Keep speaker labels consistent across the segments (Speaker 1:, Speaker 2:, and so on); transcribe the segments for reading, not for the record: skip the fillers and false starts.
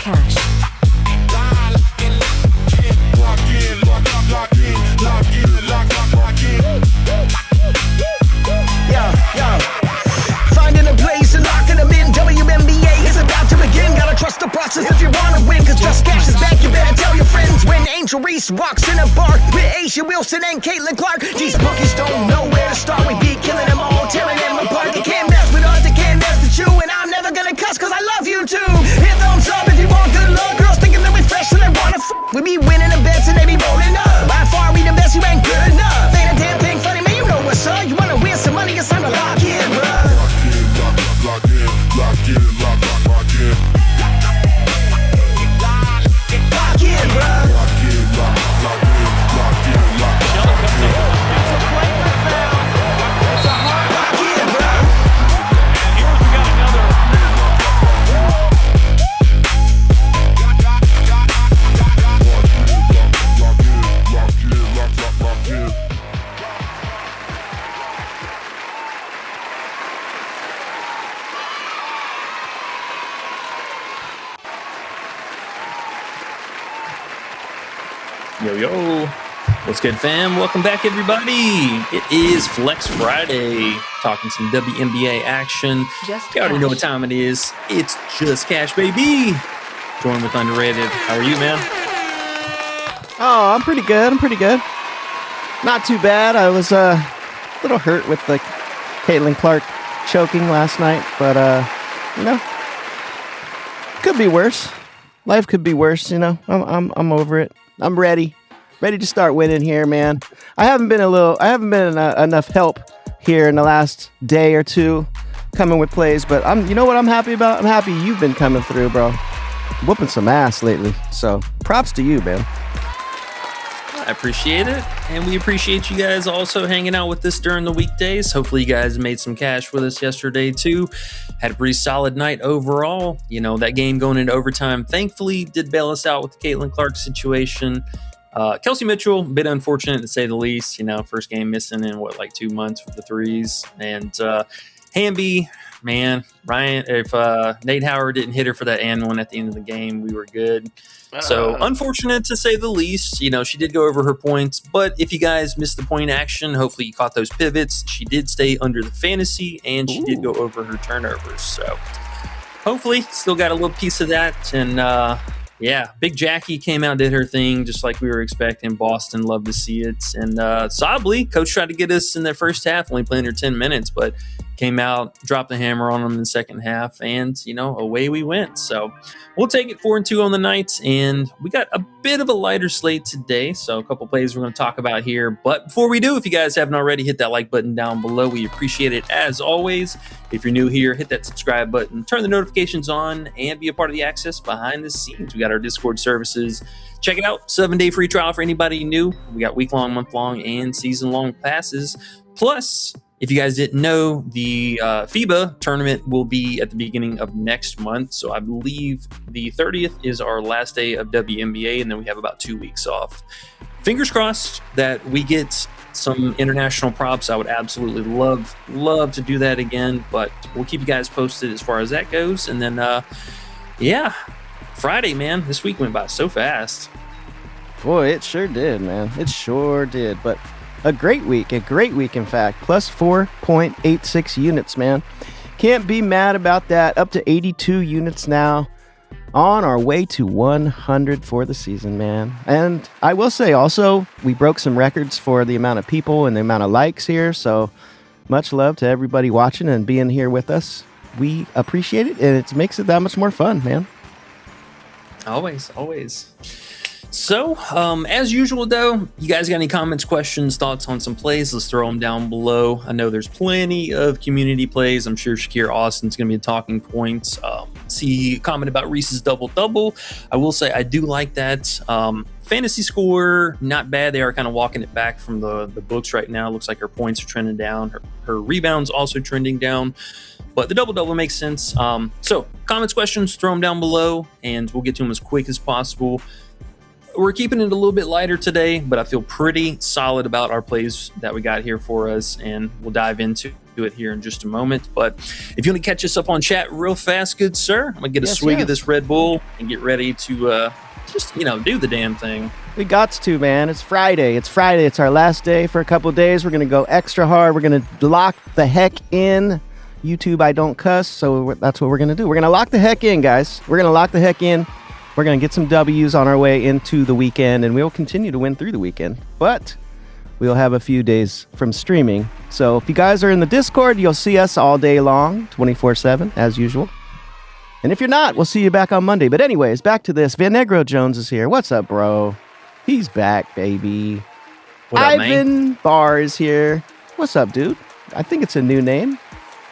Speaker 1: cash.
Speaker 2: Finding a place and locking them in. WNBA is about to begin. Gotta trust the process if you wanna win, cause Just Cash is back. You better tell your friends when Angel Reese walks in a bar with Asia Wilson and Caitlin Clark. These bookies don't know where to start. We be killing them all, tearing them apart. They can't mess with us, they can't mess with you. And I'm never gonna cuss cause I love you too. Hit thumbs up if you want good luck. Girls thinking that we fresh and they wanna We be winning the bets and they be rolling up. By far we the best, you ain't good enough. Ain't a damn thing funny, man, you know what's up. You wanna win some money, it's time to lock in, bruh.
Speaker 3: Lock in, lock in, lock in.
Speaker 2: Lock in, bruh.
Speaker 3: Lock in, lock in.
Speaker 4: It's a flagrant foul. It's a hard
Speaker 2: Lock in, bruh.
Speaker 4: And here we got another.
Speaker 3: Lock in.
Speaker 5: Yo, what's good, fam? Welcome back, everybody. It is Flex Friday, talking some WNBA action. You already know what time it is. It's Just Cash, baby. Joined with Underrated. How are you, man?
Speaker 6: Oh, I'm pretty good. Not too bad. I was a little hurt with the Caitlin Clark choking last night, but could be worse. Life could be worse, I'm over it. I'm ready to start winning here, man. I haven't been enough help here in the last day or two coming with plays, but you know what I'm happy about? I'm happy you've been coming through, bro. Whooping some ass lately. So props to you, man.
Speaker 5: I appreciate it, and we appreciate you guys also hanging out with us during the weekdays. Hopefully you guys made some cash with us yesterday too. Had a pretty solid night overall. That game going into overtime thankfully did bail us out with the Caitlin Clark situation. Kelsey Mitchell, a bit unfortunate to say the least. First game missing in 2 months with the threes. And Hamby, man, Ryan, if Nate Howard didn't hit her for that and one at the end of the game, we were good. So unfortunate to say the least. She did go over her points, but if you guys missed the point action, hopefully you caught those pivots. She did stay under the fantasy, and she did go over her turnovers. So hopefully still got a little piece of that. And Big Jackie came out, did her thing, just like we were expecting. Boston, love to see it. And solidly, coach tried to get us in that first half, only playing her 10 minutes, but came out, dropped the hammer on them in the second half, and, away we went. So we'll take it 4-2 on the night, and we got a bit of a lighter slate today, so a couple plays we're going to talk about here. But before we do, if you guys haven't already, hit that like button down below. We appreciate it as always. If you're new here, hit that subscribe button, turn the notifications on, and be a part of the access behind the scenes. We got our Discord services. Check it out. 7-day free trial for anybody new. We got week-long, month-long, and season-long passes. Plus, if you guys didn't know, the FIBA tournament will be at the beginning of next month. So I believe the 30th is our last day of WNBA, and then we have about 2 weeks off. Fingers crossed that we get some international props. I would absolutely love to do that again, but we'll keep you guys posted as far as that goes. And then, Friday, man, this week went by so fast.
Speaker 6: Boy, it sure did, man. It sure did. But a great week, in fact. Plus 4.86 units, man. Can't be mad about that. Up to 82 units now. On our way to 100 for the season, man. And I will say also, we broke some records for the amount of people and the amount of likes here. So much love to everybody watching and being here with us. We appreciate it, and it makes it that much more fun, man.
Speaker 5: Always. So, as usual, though, you guys got any comments, questions, thoughts on some plays? Let's throw them down below. I know there's plenty of community plays. I'm sure Shakir Austin's going to be a talking point. See a comment about Reese's double-double. I will say I do like that. Fantasy score, not bad. They are kind of walking it back from the books right now. Looks like her points are trending down. Her rebounds also trending down. But the double-double makes sense. So, comments, questions, throw them down below, and we'll get to them as quick as possible. We're keeping it a little bit lighter today, but I feel pretty solid about our plays that we got here for us, and we'll dive into to it here in just a moment. But if you want to catch us up on chat real fast, good sir, I'm going to get a swig of this Red Bull and get ready to just, do the damn thing.
Speaker 6: We got to, man. It's Friday. It's our last day for a couple days. We're going to go extra hard. We're going to lock the heck in. YouTube, I don't cuss, so that's what we're going to do. We're going to lock the heck in, guys. We're going to lock the heck in. We're going to get some W's on our way into the weekend, and we'll continue to win through the weekend. But we'll have a few days from streaming. So if you guys are in the Discord, you'll see us all day long, 24/7, as usual. And if you're not, we'll see you back on Monday. But anyways, back to this. Van Negro Jones is here. What's up, bro? He's back, baby.
Speaker 5: What up,
Speaker 6: Ivan Barr is here. What's up, dude? I think it's a new name.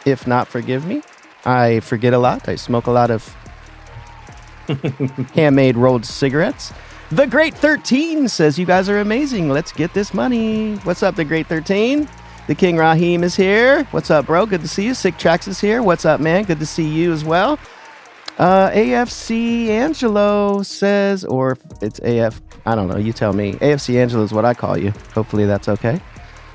Speaker 6: If not, forgive me. I forget a lot. I smoke a lot of handmade rolled cigarettes. The Great 13 says, you guys are amazing. Let's get this money. What's up, The Great 13? The King Raheem is here. What's up, bro? Good to see you. Sick Tracks is here. What's up, man? Good to see you as well. AFC Angelo says, or it's AF, I don't know. You tell me. AFC Angelo is what I call you. Hopefully that's okay.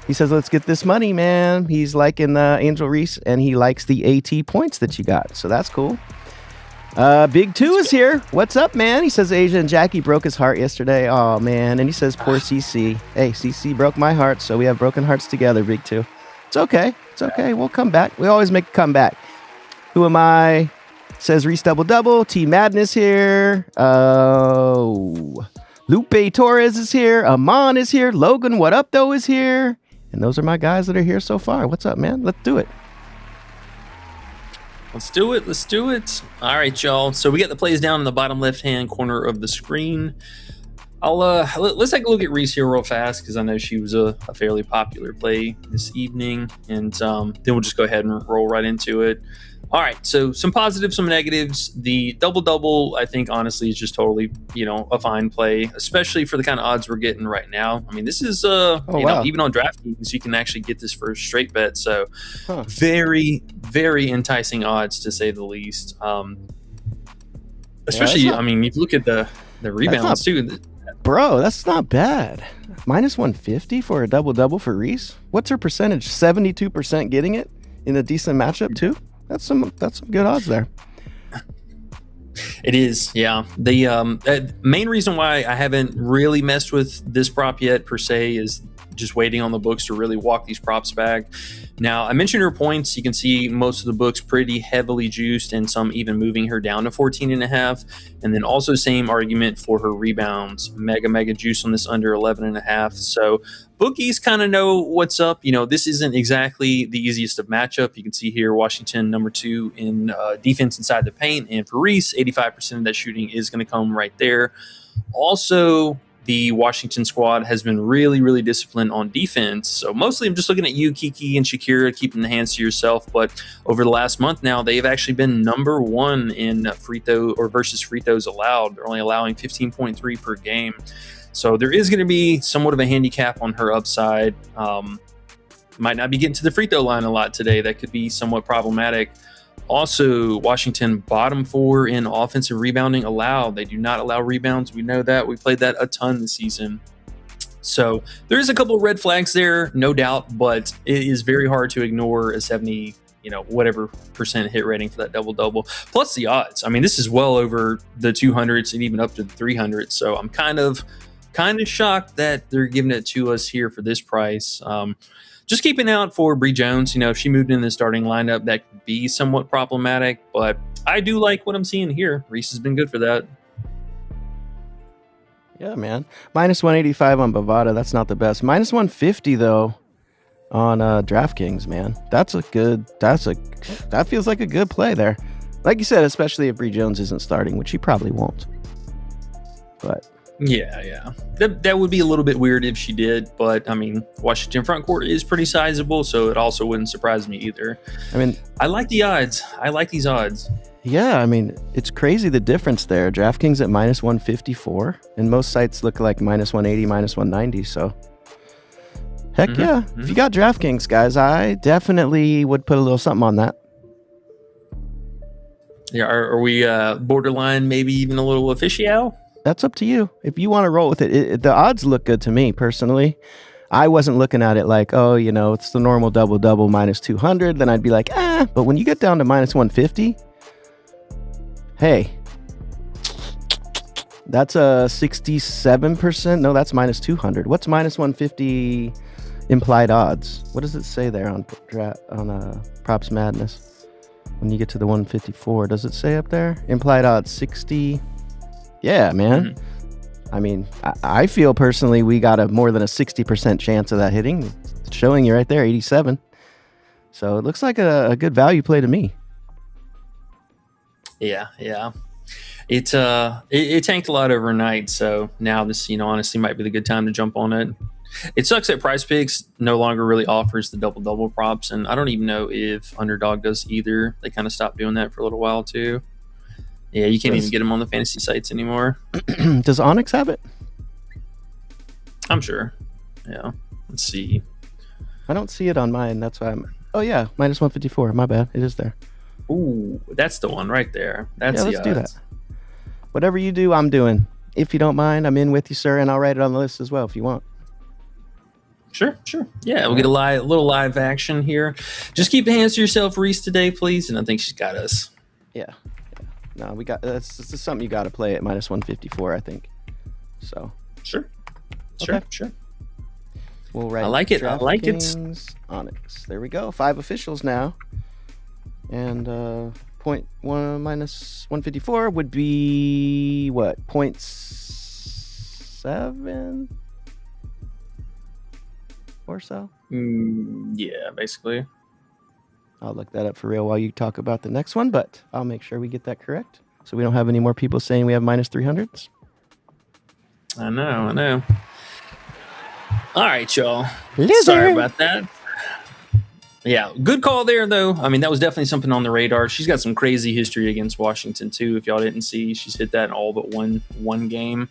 Speaker 6: He says, let's get this money, man. He's liking Angel Reese, and he likes the AT points that you got. So that's cool. Big Two is here. What's up, man? He says Asia and Jackie broke his heart yesterday. Oh, man. And he says, poor CC. Hey, CC broke my heart, so we have broken hearts together, Big Two. It's okay. It's okay. We'll come back. We always make a comeback. Who am I? Says Reese Double. T Madness here. Lupe Torres is here. Amon is here. Logan What Up, though, is here. And those are my guys that are here so far. What's up, man? Let's do it.
Speaker 5: Let's do it. All right, y'all. So we got the plays down in the bottom left-hand corner of the screen. Let's take a look at Reese here real fast because I know she was a fairly popular play this evening. And then we'll just go ahead and roll right into it. All right, so some positives, some negatives. The double-double, I think, honestly, is just totally, a fine play, especially for the kind of odds we're getting right now. I mean, this is,
Speaker 6: wow.
Speaker 5: Even on DraftKings, you can actually get this for a straight bet. So very, very enticing odds, to say the least. Especially, if you look at the rebounds, too.
Speaker 6: Bro, that's not bad. Minus 150 for a double-double for Reese. What's her percentage? 72% getting it in a decent matchup, too? That's some good odds there.
Speaker 5: It is, yeah. The main reason why I haven't really messed with this prop yet per se is just waiting on the books to really walk these props back. Now, I mentioned her points. You can see most of the books pretty heavily juiced and some even moving her down to 14.5. And then also same argument for her rebounds. Mega juice on this under 11.5. So bookies kind of know what's up. This isn't exactly the easiest of matchup. You can see here Washington number 2 in defense inside the paint. And for Reese, 85% of that shooting is going to come right there. Also, the Washington squad has been really, really disciplined on defense. So mostly I'm just looking at you, Kiki, and Shakira, keeping the hands to yourself. But over the last month now, they've actually been number 1 in free throws allowed. They're only allowing 15.3 per game. So there is going to be somewhat of a handicap on her upside. Might not be getting to the free throw line a lot today. That could be somewhat problematic. Also, Washington bottom 4 in offensive rebounding allowed. They do not allow rebounds. We know that. We played that a ton this season. So there is a couple of red flags there, no doubt, but it is very hard to ignore a 70, whatever percent hit rating for that double-double. Plus the odds. I mean, this is well over the 200s and even up to the 300s. So I'm kind of shocked that they're giving it to us here for this price. Just keeping out for Bree Jones. If she moved in the starting lineup, that could be somewhat problematic, but I do like what I'm seeing here. Reese has been good for that.
Speaker 6: Yeah, man. Minus 185 on Bovada. That's not the best. Minus 150, though, on DraftKings, man. That feels like a good play there. Like you said, especially if Bree Jones isn't starting, which he probably won't. But
Speaker 5: yeah. That would be a little bit weird if she did, but I mean, Washington front court is pretty sizable, so it also wouldn't surprise me either. I mean, I like the odds. I like these odds.
Speaker 6: Yeah, I mean, it's crazy the difference there. DraftKings at minus 154, and most sites look like minus 180, minus 190, so heck yeah. If you got DraftKings, guys, I definitely would put a little something on that.
Speaker 5: Yeah, are we borderline, maybe even a little official?
Speaker 6: That's up to you. If you want to roll with it, the odds look good to me personally. I wasn't looking at it like, oh, it's the normal double-double minus 200. Then I'd be like, but when you get down to minus 150, hey, that's a 67%. No, that's minus 200. What's minus 150 implied odds? What does it say there on Props Madness? When you get to the 154, does it say up there? Implied odds 60. Yeah, man. Mm-hmm. I mean, I feel personally we got more than a 60% chance of that hitting. It's showing you right there, 87. So it looks like a good value play to me.
Speaker 5: Yeah. It tanked a lot overnight, so now this, honestly might be the good time to jump on it. It sucks that Prizepicks no longer really offers the double-double props, and I don't even know if Underdog does either. They kind of stopped doing that for a little while, too. Yeah, you can't even get them on the fantasy sites anymore.
Speaker 6: Does Onyx have it?
Speaker 5: I'm sure. Yeah. Let's see.
Speaker 6: I don't see it on mine. That's why I'm... Oh, yeah. Minus 154. My bad. It is there.
Speaker 5: Ooh, that's the one right there. That's
Speaker 6: let's do that. Whatever you do, I'm doing. If you don't mind, I'm in with you, sir, and I'll write it on the list as well if you want.
Speaker 5: Sure. Yeah, we'll get a little live action here. Just keep the hands to yourself, Reese, today, please. And I think she's got us.
Speaker 6: Yeah. No, we got that's something you got to play at minus 154, I think. So
Speaker 5: sure.
Speaker 6: We'll write.
Speaker 5: I like it.
Speaker 6: Onyx. There we go. 5 officials now, and 0.1 minus 154 would be what? 0.7 or so.
Speaker 5: Yeah, basically.
Speaker 6: I'll look that up for real while you talk about the next one, but I'll make sure we get that correct so we don't have any more people saying we have minus 300s.
Speaker 5: I know. All right, y'all.
Speaker 6: Lizard.
Speaker 5: Sorry about that. Yeah, good call there, though. I mean, that was definitely something on the radar. She's got some crazy history against Washington, too. If y'all didn't see, she's hit that in all but one game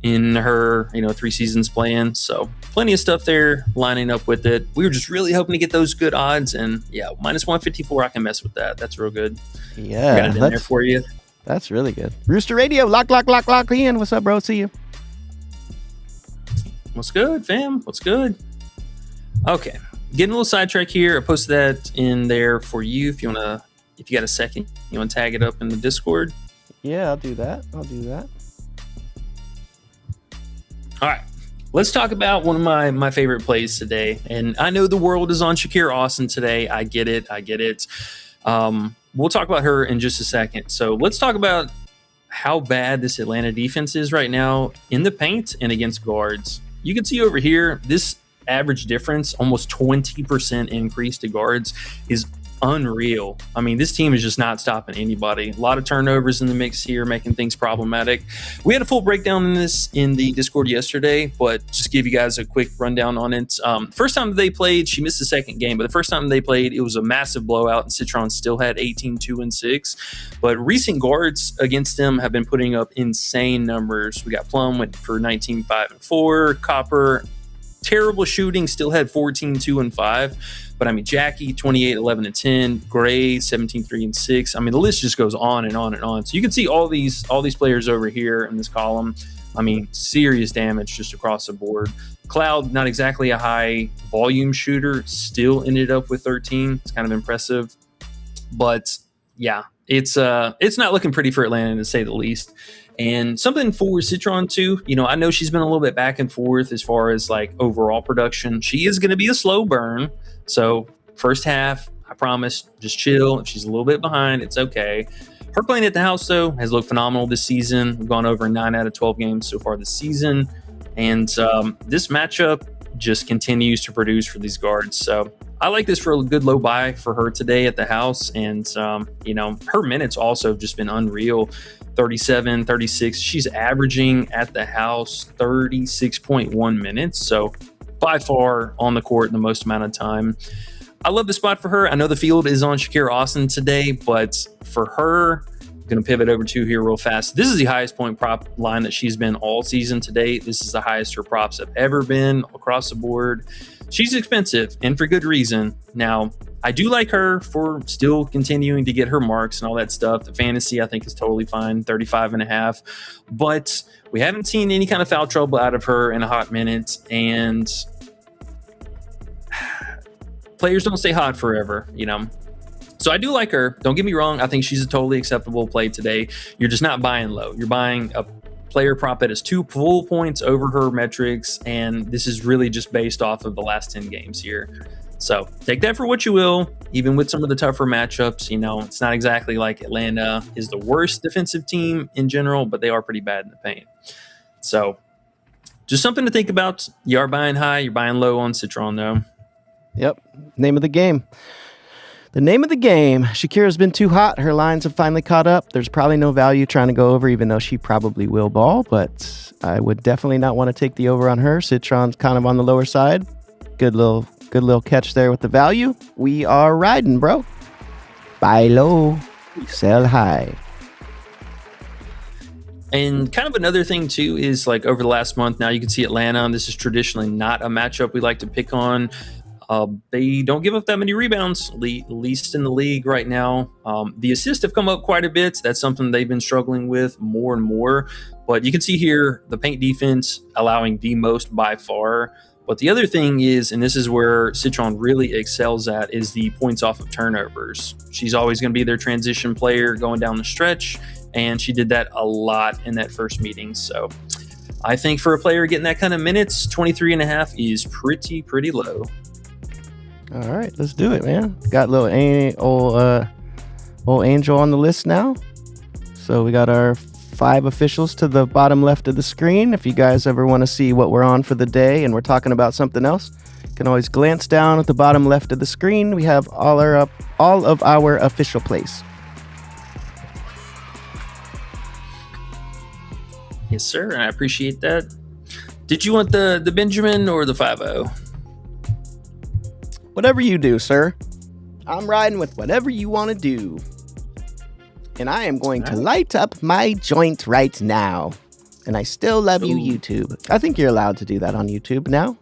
Speaker 5: in her 3 seasons playing. So plenty of stuff there lining up with it. We were just really hoping to get those good odds, and minus 154, I can mess with that. That's real good.
Speaker 6: Yeah,
Speaker 5: got it in there for you.
Speaker 6: That's really good. Rooster Radio, lock in. What's up, bro? See you.
Speaker 5: What's good, fam? What's good? Okay, getting a little sidetrack here. I posted that in there for you. If you got a second, you want to tag it up in the Discord.
Speaker 6: Yeah, I'll do that.
Speaker 5: All right, let's talk about one of my favorite plays today. And I know the world is on Shakira Austin today. I get it. We'll talk about her in just a second. So let's talk about how bad this Atlanta defense is right now in the paint and against guards. You can see over here, this average difference, almost 20% increase to guards, is unreal. I mean, this team is just not stopping anybody. A lot of turnovers in the mix here, making things problematic. We had a full breakdown in this in the Discord yesterday, but just give you guys a quick rundown on it. First time they played, she missed the second game, but the first time they played, it was a massive blowout, and Citron still had 18-2-6. But recent guards against them have been putting up insane numbers. We got Plum went for 19-5-4, Copper, terrible shooting, still had 14-2-5. But I mean, Jackie, 28-11-10, Gray, 17-3-6. I mean, the list just goes on and on and on. So you can see all these players over here in this column. I mean, serious damage just across the board. Cloud, not exactly a high volume shooter, still ended up with 13. It's kind of impressive. But yeah, it's not looking pretty for Atlanta, to say the least. And something for Citron too, I know she's been a little bit back and forth as far as like overall production. She is going to be a slow burn. So first half, I promise, just chill. If she's a little bit behind, it's okay. Her playing at the house, though, has looked phenomenal this season. We've gone over 9 out of 12 games so far this season. And this matchup just continues to produce for these guards. So I like this for a good low buy for her today at the house. And, her minutes also just been unreal. 37, 36. She's averaging at the house 36.1 minutes. So by far on the court the most amount of time. I love the spot for her. I know the field is on Shakira Austin today, but for her, I'm going to pivot over to here real fast. This is the highest point prop line that she's been all season to date. This is the highest her props have ever been across the board. She's expensive, and for good reason. Now, I do like her for still continuing to get her marks and all that stuff. The fantasy, I think, is totally fine, 35.5. But we haven't seen any kind of foul trouble out of her in a hot minute. And players don't stay hot forever, So I do like her. Don't get me wrong. I think she's a totally acceptable play today. You're just not buying low. You're buying a player prop that is 2 full points over her metrics, and this is really just based off of the last 10 games here. So take that for what you will. Even with some of the tougher matchups, it's not exactly like Atlanta is the worst defensive team in general, but they are pretty bad in the paint. So just something to think about. You are buying high, you're buying low on Citron, though.
Speaker 6: Yep. Name of the game. The name of the game. Shakira's been too hot. Her lines have finally caught up. There's probably no value trying to go over, even though she probably will ball, but I would definitely not want to take the over on her. Citron's kind of on the lower side. Good little catch there with the value. We are riding, bro. Buy low, sell high.
Speaker 5: And kind of another thing, too, is like over the last month, now you can see Atlanta, and this is traditionally not a matchup we like to pick on. They don't give up that many rebounds, least in the league right now. The assists have come up quite a bit. That's something they've been struggling with more and more. But you can see here the paint defense allowing the most by far. But the other thing is, and this is where Citron really excels at, is the points off of turnovers. She's always going to be their transition player going down the stretch, and she did that a lot in that first meeting. So I think for a player getting that kind of minutes, 23.5 is pretty low.
Speaker 6: All right, let's do it, man. Got little old Angel on the list now. So we got our 5 officials to the bottom left of the screen. If you guys ever want to see what we're on for the day and we're talking about something else, you can always glance down at the bottom left of the screen. We have all of our official plays.
Speaker 5: Yes, sir, and I appreciate that. Did you want the Benjamin or the 5-0?
Speaker 6: Whatever you do, sir. I'm riding with whatever you want to do. And I am going to light up my joint right now. And I still love you, YouTube. I think you're allowed to do that on YouTube now.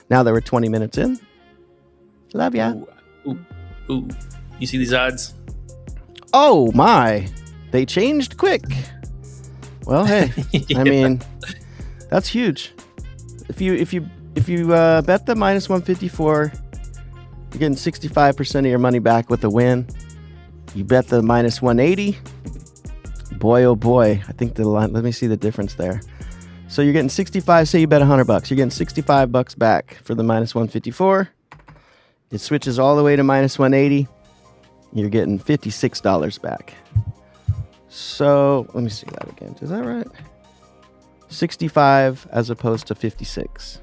Speaker 6: Now that we're 20 minutes in. Love ya.
Speaker 5: Ooh. You see these odds?
Speaker 6: Oh, my. They changed quick. Well, hey.
Speaker 5: Yeah.
Speaker 6: I mean, that's huge. If you bet the minus 154... you're getting 65% of your money back with a win. You bet the minus 180. Boy, oh boy. I think the line, let me see the difference there. So you're getting 65, say you bet $100. You're getting $65 back for the minus 154. It switches all the way to minus 180. You're getting $56 back. So let me see that again. Is that right? 65 as opposed to 56.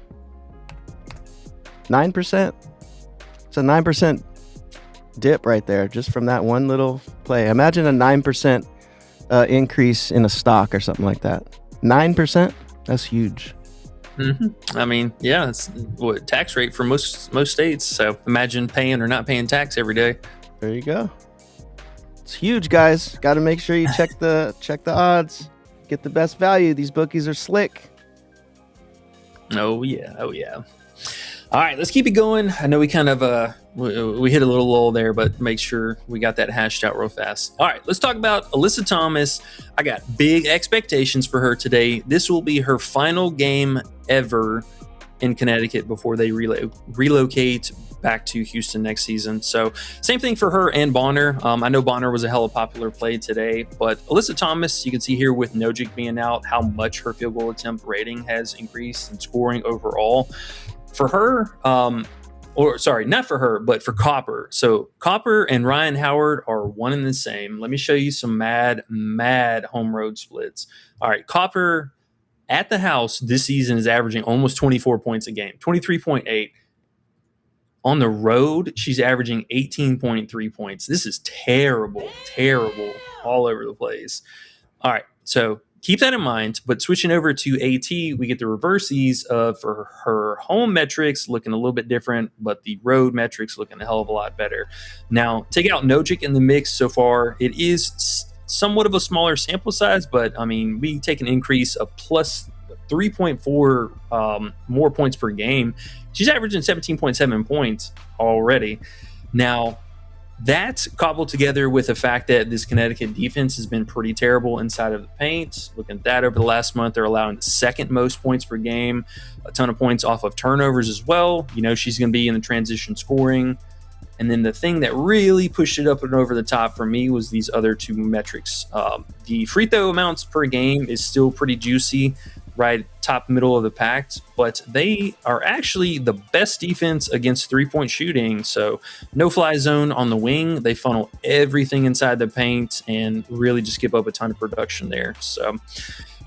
Speaker 6: 9%. It's a 9% dip right there just from that one little play. Imagine a 9% increase in a stock or something like that. 9%? That's huge.
Speaker 5: I mean, yeah, it's what tax rate for most states. So imagine paying or not paying tax every day.
Speaker 6: There you go. It's huge, guys. Got to make sure you check the odds. Get the best value. These bookies are slick.
Speaker 5: Oh yeah. All right, let's keep it going. I know we kind of we hit a little lull there, but make sure we got that hashed out real fast. All right, let's talk about Alyssa Thomas. I got big expectations for her today. This will be her final game ever in Connecticut before they relocate back to Houston next season. So same thing for her and Bonner. I know Bonner was a hella popular play today, but Alyssa Thomas, you can see here with Nojic being out, how much her field goal attempt rating has increased and scoring overall. For her, not for her, but for Copper. So Copper and Ryan Howard are one and the same. Let me show you some mad home road splits. All right, Copper at the house this season is averaging almost 24 points a game, 23.8. On the road, she's averaging 18.3 points. This is terrible all over the place. All right, so keep that in mind, but switching over to AT, we get the reverses for her home metrics looking a little bit different, but the road metrics looking a hell of a lot better. Now, take out Nojic in the mix so far. It is somewhat of a smaller sample size, but I mean, we take an increase of plus 3.4 more points per game. She's averaging 17.7 points already. Now, that's cobbled together with the fact that this Connecticut defense has been pretty terrible inside of the paint. Looking at that over the last month, they're allowing the second most points per game, a ton of points off of turnovers as well. You know, she's going to be in the transition scoring. And then the thing that really pushed it up and over the top for me was these other two metrics. The free throw amounts per game is still pretty juicy, right top middle of the pack, but they are actually the best defense against 3-point shooting. So no fly zone on the wing. They funnel everything inside the paint and really just give up a ton of production there. So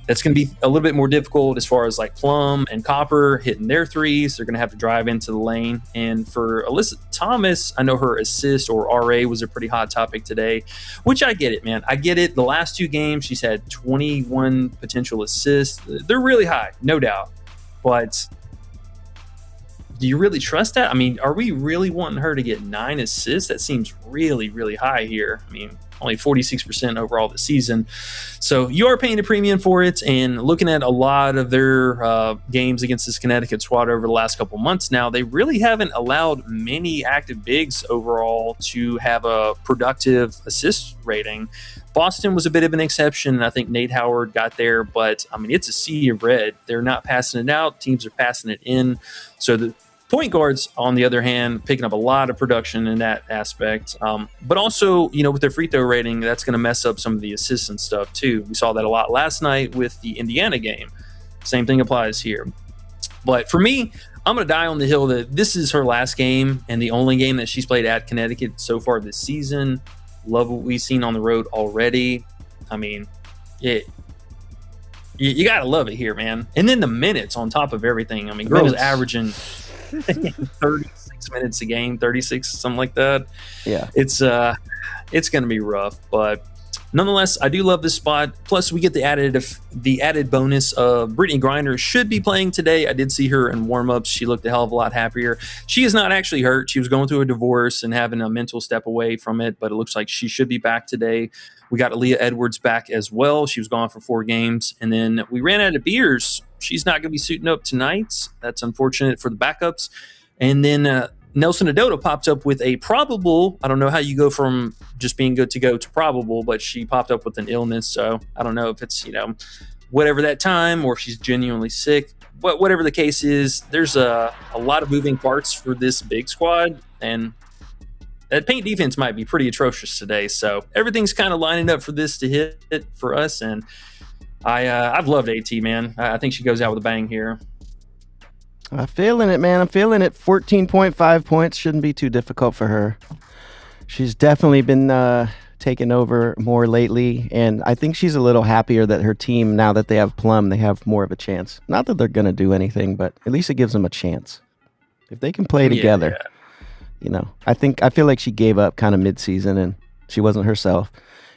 Speaker 5: that's going to be a little bit more difficult as far as like Plum and Copper hitting their threes. They're going to have to drive into the lane. And for Alyssa Thomas, I know her assist or RA was a pretty hot topic today, which I get it, man. I get it. The last 2 games, she's had 21 potential assists. They're really high, no doubt. But do you really trust that? I mean, are we really wanting her to get 9 assists? That seems really, really high here. I mean, only 46% overall this season. So you are paying a premium for it. And looking at a lot of their games against this Connecticut squad over the last couple months now, they really haven't allowed many active bigs overall to have a productive assist rating. Boston was a bit of an exception. I think Nate Howard got there, but I mean, it's a sea of red. They're not passing it out. Teams are passing it in. So the point guards, on the other hand, picking up a lot of production in that aspect. But also, with their free throw rating, that's going to mess up some of the assists and stuff too. We saw that a lot last night with the Indiana game. Same thing applies here. But for me, I'm going to die on the hill that this is her last game and the only game that she's played at Connecticut so far this season. Love what we've seen on the road already. I mean, you got to love it here, man. And then the minutes on top of everything. I mean, girls averaging 36 minutes a game, 36, something like that. Yeah, it's going to be rough, but nonetheless, I do love this spot. Plus, we get the added bonus of Brittany Griner should be playing today. I did see her in warm-ups. She looked a hell of a lot happier. She is not actually hurt. She was going through a divorce and having a mental step away from it, but it looks like she should be back today. We got Aaliyah Edwards back as well. She was gone for 4 games. And then we ran out of Beers. She's not going to be suiting up tonight. That's unfortunate for the backups. And then Nelson Adota popped up with a probable. I don't know how you go from just being good to go to probable, but she popped up with an illness. So I don't know if it's, whatever that time or if she's genuinely sick. But whatever the case is, there's a lot of moving parts for this big squad. And that paint defense might be pretty atrocious today. So everything's kind of lining up for this to hit for us. And I've loved AT, man. I think she goes out with a bang here.
Speaker 6: I'm feeling it, man. I'm feeling it. 14.5 points shouldn't be too difficult for her. She's definitely been taking over more lately, and I think she's a little happier that her team, now that they have Plum, they have more of a chance. Not that they're going to do anything, but at least it gives them a chance. If they can play together, I feel like she gave up kind of mid-season, and she wasn't herself.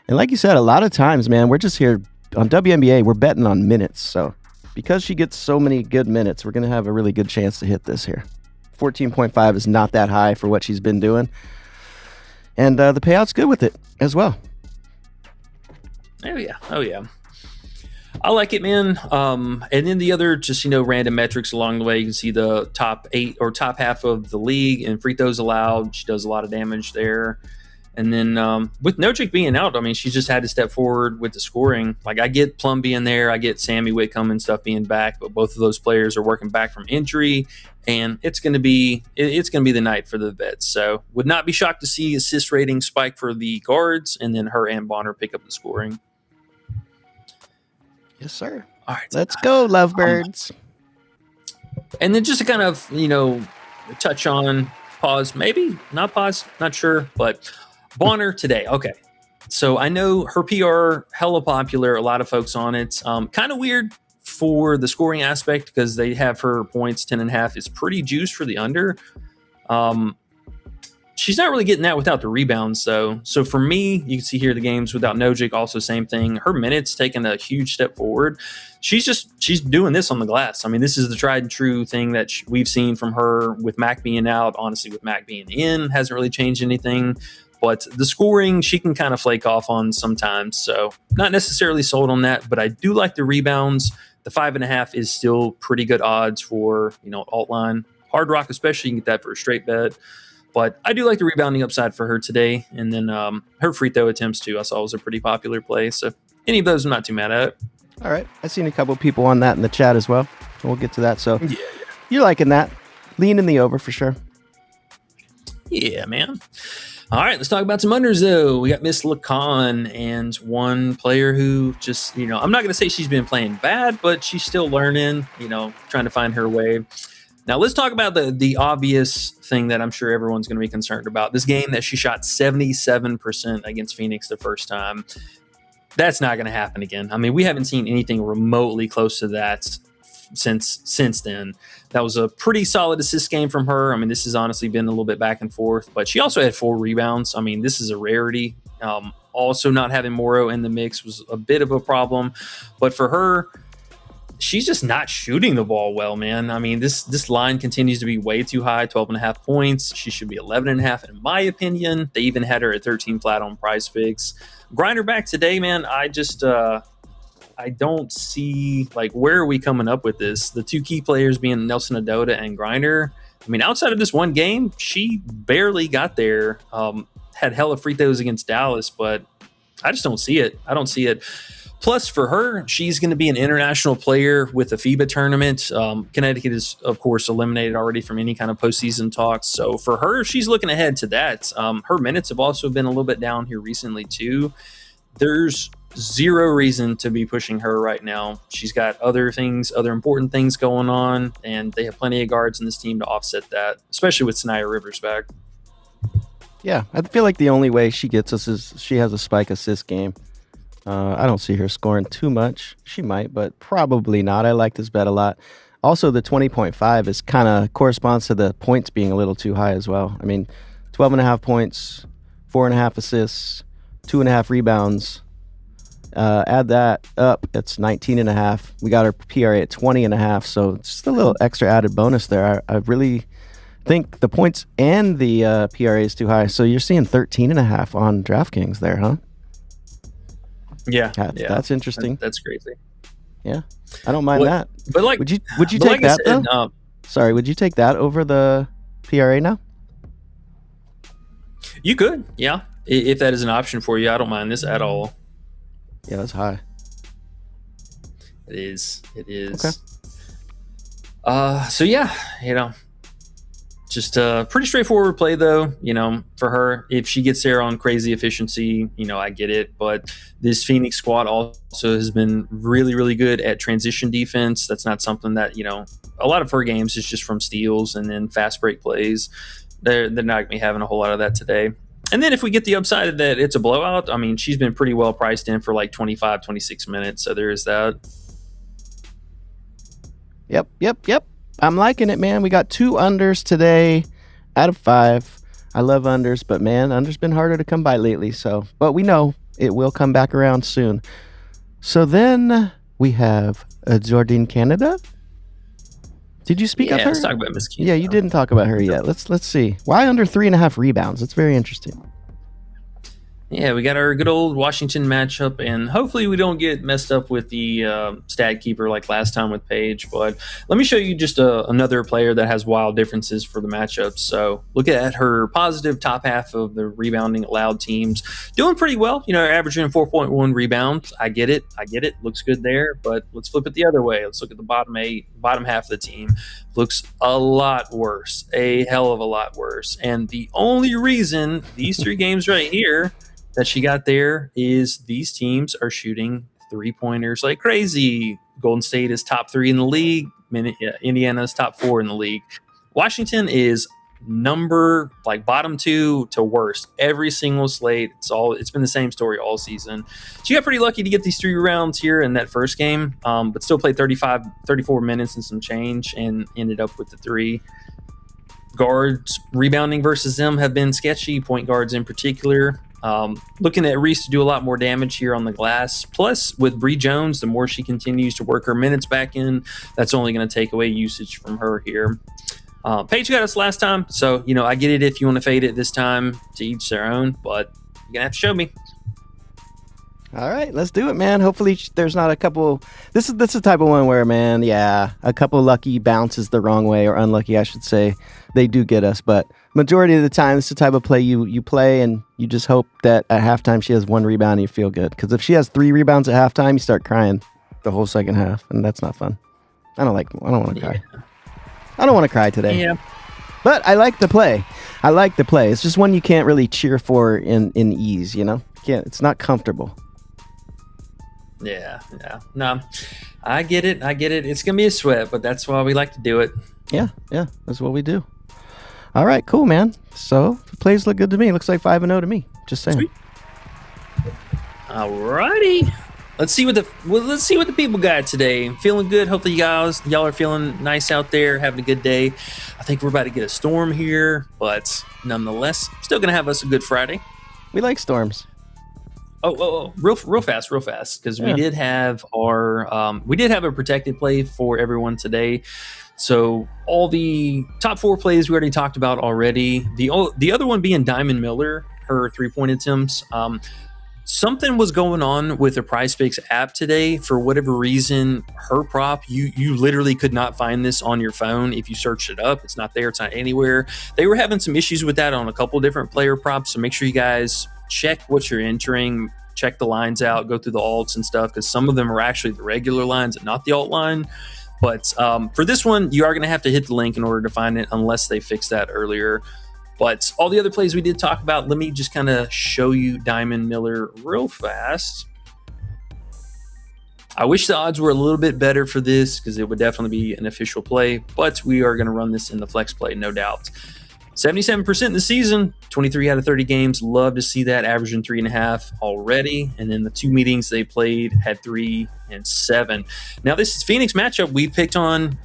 Speaker 6: And like you said, a lot of times, man, we're just here on WNBA, we're betting on minutes, so because she gets so many good minutes, we're going to have a really good chance to hit this here. 14.5 is not that high for what she's been doing. And the payout's good with it as well.
Speaker 5: Oh, yeah. I like it, man. And then the other just, random metrics along the way. You can see the top 8 or top half of the league and free throws allowed. She does a lot of damage there. And then with Nojik being out, I mean, she just had to step forward with the scoring. Like, I get Plum being there. I get Sammy Whitcomb and stuff being back. But both of those players are working back from injury. And it's going to be the night for the vets. So would not be shocked to see assist rating spike for the guards. And then her and Bonner pick up the scoring.
Speaker 6: Yes, sir.
Speaker 5: All right.
Speaker 6: Let's go, lovebirds.
Speaker 5: And then just to kind of, touch on, pause, maybe, not pause, not sure, but Bonner today. Okay. So I know her PR, hella popular, a lot of folks on it. Kind of weird for the scoring aspect because they have her points 10.5 is pretty juiced for the under. She's not really getting that without the rebounds, though. So for me, you can see here the games without Nojik, also same thing. Her minutes taking a huge step forward. She's doing this on the glass. I mean, this is the tried and true thing that we've seen from her with Mac being out. Honestly, with Mac being in, hasn't really changed anything. But the scoring, she can kind of flake off on sometimes. So not necessarily sold on that, but I do like the rebounds. The 5.5 is still pretty good odds for, alt line. Hard Rock especially, you can get that for a straight bet. But I do like the rebounding upside for her today. And then her free throw attempts, too, I saw was a pretty popular play. So any of those, I'm not too mad at.
Speaker 6: All right. I've seen a couple people on that in the chat as well. We'll get to that. So
Speaker 5: yeah.
Speaker 6: You're liking that. Lean in the over for sure.
Speaker 5: Yeah, man. All right, let's talk about some unders, though. We got Miss Lacan and one player who just, I'm not going to say she's been playing bad, but she's still learning, trying to find her way. Now, let's talk about the obvious thing that I'm sure everyone's going to be concerned about. This game that she shot 77% against Phoenix the first time. That's not going to happen again. I mean, we haven't seen anything remotely close to that since then. That was a pretty solid assist game from her. I mean, this has honestly been a little bit back and forth, but she also had 4 rebounds. I mean, this is a rarity. Also, not having Morrow in the mix was a bit of a problem, but for her, she's just not shooting the ball well, man. I mean, this line continues to be way too high, 12.5 points. She should be 11.5 in my opinion. They even had her at 13 flat on Prizepicks. Grinder back today, man. I don't see, where are we coming up with this? The 2 key players being Nelson Adota and Grinder. I mean, outside of this one game, she barely got there. Had hella free throws against Dallas, but I just don't see it. I don't see it. Plus, for her, she's going to be an international player with the FIBA tournament. Connecticut is, of course, eliminated already from any kind of postseason talks. So for her, she's looking ahead to that. Her minutes have also been a little bit down here recently, too. There's zero reason to be pushing her right now. She's got other important things going on, and they have plenty of guards in this team to offset that, especially with Sanaya Rivers back.
Speaker 6: Yeah, I feel like the only way she gets us is she has a spike assist game. I don't see her scoring too much. She might, but probably not. I like this bet a lot. Also, the 20.5 is kind of corresponds to the points being a little too high as well. I mean, 12.5 points, 4.5 assists, 2.5 rebounds. Add that up, it's 19.5. We got our PRA at 20.5, so just a little extra added bonus there. I really think the points and the PRA is too high. So you're seeing 13.5 on DraftKings there, huh?
Speaker 5: Yeah,
Speaker 6: that's interesting.
Speaker 5: That's crazy.
Speaker 6: Yeah, I don't mind that.
Speaker 5: But
Speaker 6: would you take that though? Sorry, would you take that over the PRA now?
Speaker 5: You could, yeah. If that is an option for you, I don't mind this at all.
Speaker 6: Yeah, that's high.
Speaker 5: It is.
Speaker 6: Okay.
Speaker 5: So yeah, just a pretty straightforward play though, for her. If she gets there on crazy efficiency, I get it. But this Phoenix squad also has been really, really good at transition defense. That's not something that, a lot of her games is just from steals and then fast break plays. They're not going to be having a whole lot of that today. And then if we get the upside that it's a blowout, I mean, she's been pretty well priced in for 25, 26 minutes. So there is that.
Speaker 6: Yep. I'm liking it, man. We got 2 unders today out of 5. I love unders, but man, unders been harder to come by lately. But we know it will come back around soon. So then we have Jordine Canada. Did you speak of her?
Speaker 5: Let's talk about Miss Canada.
Speaker 6: Yeah, you didn't talk about her yet. Let's see. Why under 3.5 rebounds? It's very interesting.
Speaker 5: Yeah, we got our good old Washington matchup, and hopefully we don't get messed up with the stat keeper like last time with Paige. But let me show you just another player that has wild differences for the matchups. So look at her positive top half of the rebounding allowed teams. Doing pretty well, averaging 4.1 rebounds. I get it. Looks good there, but let's flip it the other way. Let's look at the bottom half of the team. Looks a lot worse, a hell of a lot worse. And the only reason these 3 games right here that she got there is these teams are shooting 3-pointers like crazy. Golden State is top 3 in the league. Indiana's top 4 in the league. Washington is bottom 2 to worst every single slate. It's been the same story all season. She got pretty lucky to get these 3 rounds here in that first game, but still played 34 minutes and some change and ended up with the 3. Guards rebounding versus them have been sketchy, point guards in particular. Looking at Reese to do a lot more damage here on the glass. Plus, with Bree Jones, the more she continues to work her minutes back in, that's only going to take away usage from her here. Paige got us last time, so I get it if you want to fade it this time, to each their own, but you're gonna have to show me.
Speaker 6: All right, let's do it, man. Hopefully there's not a couple. This is the type of one where, man, a couple lucky bounces the wrong way, or unlucky, I should say. They do get us, but majority of the time, it's the type of play you play, and you just hope that at halftime she has 1 rebound and you feel good. Because if she has 3 rebounds at halftime, you start crying the whole second half, and that's not fun. I don't want to cry. I don't want to cry today.
Speaker 5: Yeah.
Speaker 6: But I like the play. It's just one you can't really cheer for in ease, you know? It's not comfortable.
Speaker 5: Yeah. No, I get it. It's going to be a sweat, but that's why we like to do it.
Speaker 6: Yeah, that's what we do. All right, cool, man. So the plays look good to me. Looks like 5-0 to me. Just saying.
Speaker 5: Sweet. All righty. Let's see what the people got today. Feeling good. Hopefully y'all are feeling nice out there, having a good day. I think we're about to get a storm here, but nonetheless, still gonna have us a good Friday.
Speaker 6: We like storms.
Speaker 5: Real fast, because we did have a protected play for everyone today. So all the top 4 plays we already talked about already. The other one being Diamond Miller, her 3-point attempts. Something was going on with the Prizepicks app today. For whatever reason, her prop, you literally could not find this on your phone. If you searched it up, it's not there. It's not anywhere. They were having some issues with that on a couple different player props. So make sure you guys check what you're entering, check the lines out, go through the alts and stuff, because some of them are actually the regular lines and not the alt line. But for this one, you are going to have to hit the link in order to find it, unless they fixed that earlier. But all the other plays we did talk about, let me just kind of show you Diamond Miller real fast. I wish the odds were a little bit better for this, because it would definitely be an official play, but we are going to run this in the flex play, no doubt. 77% in the season, 23 out of 30 games. Love to see that, averaging 3.5 already. And then the 2 meetings they played had 3 and 7. Now, this is Phoenix matchup we picked on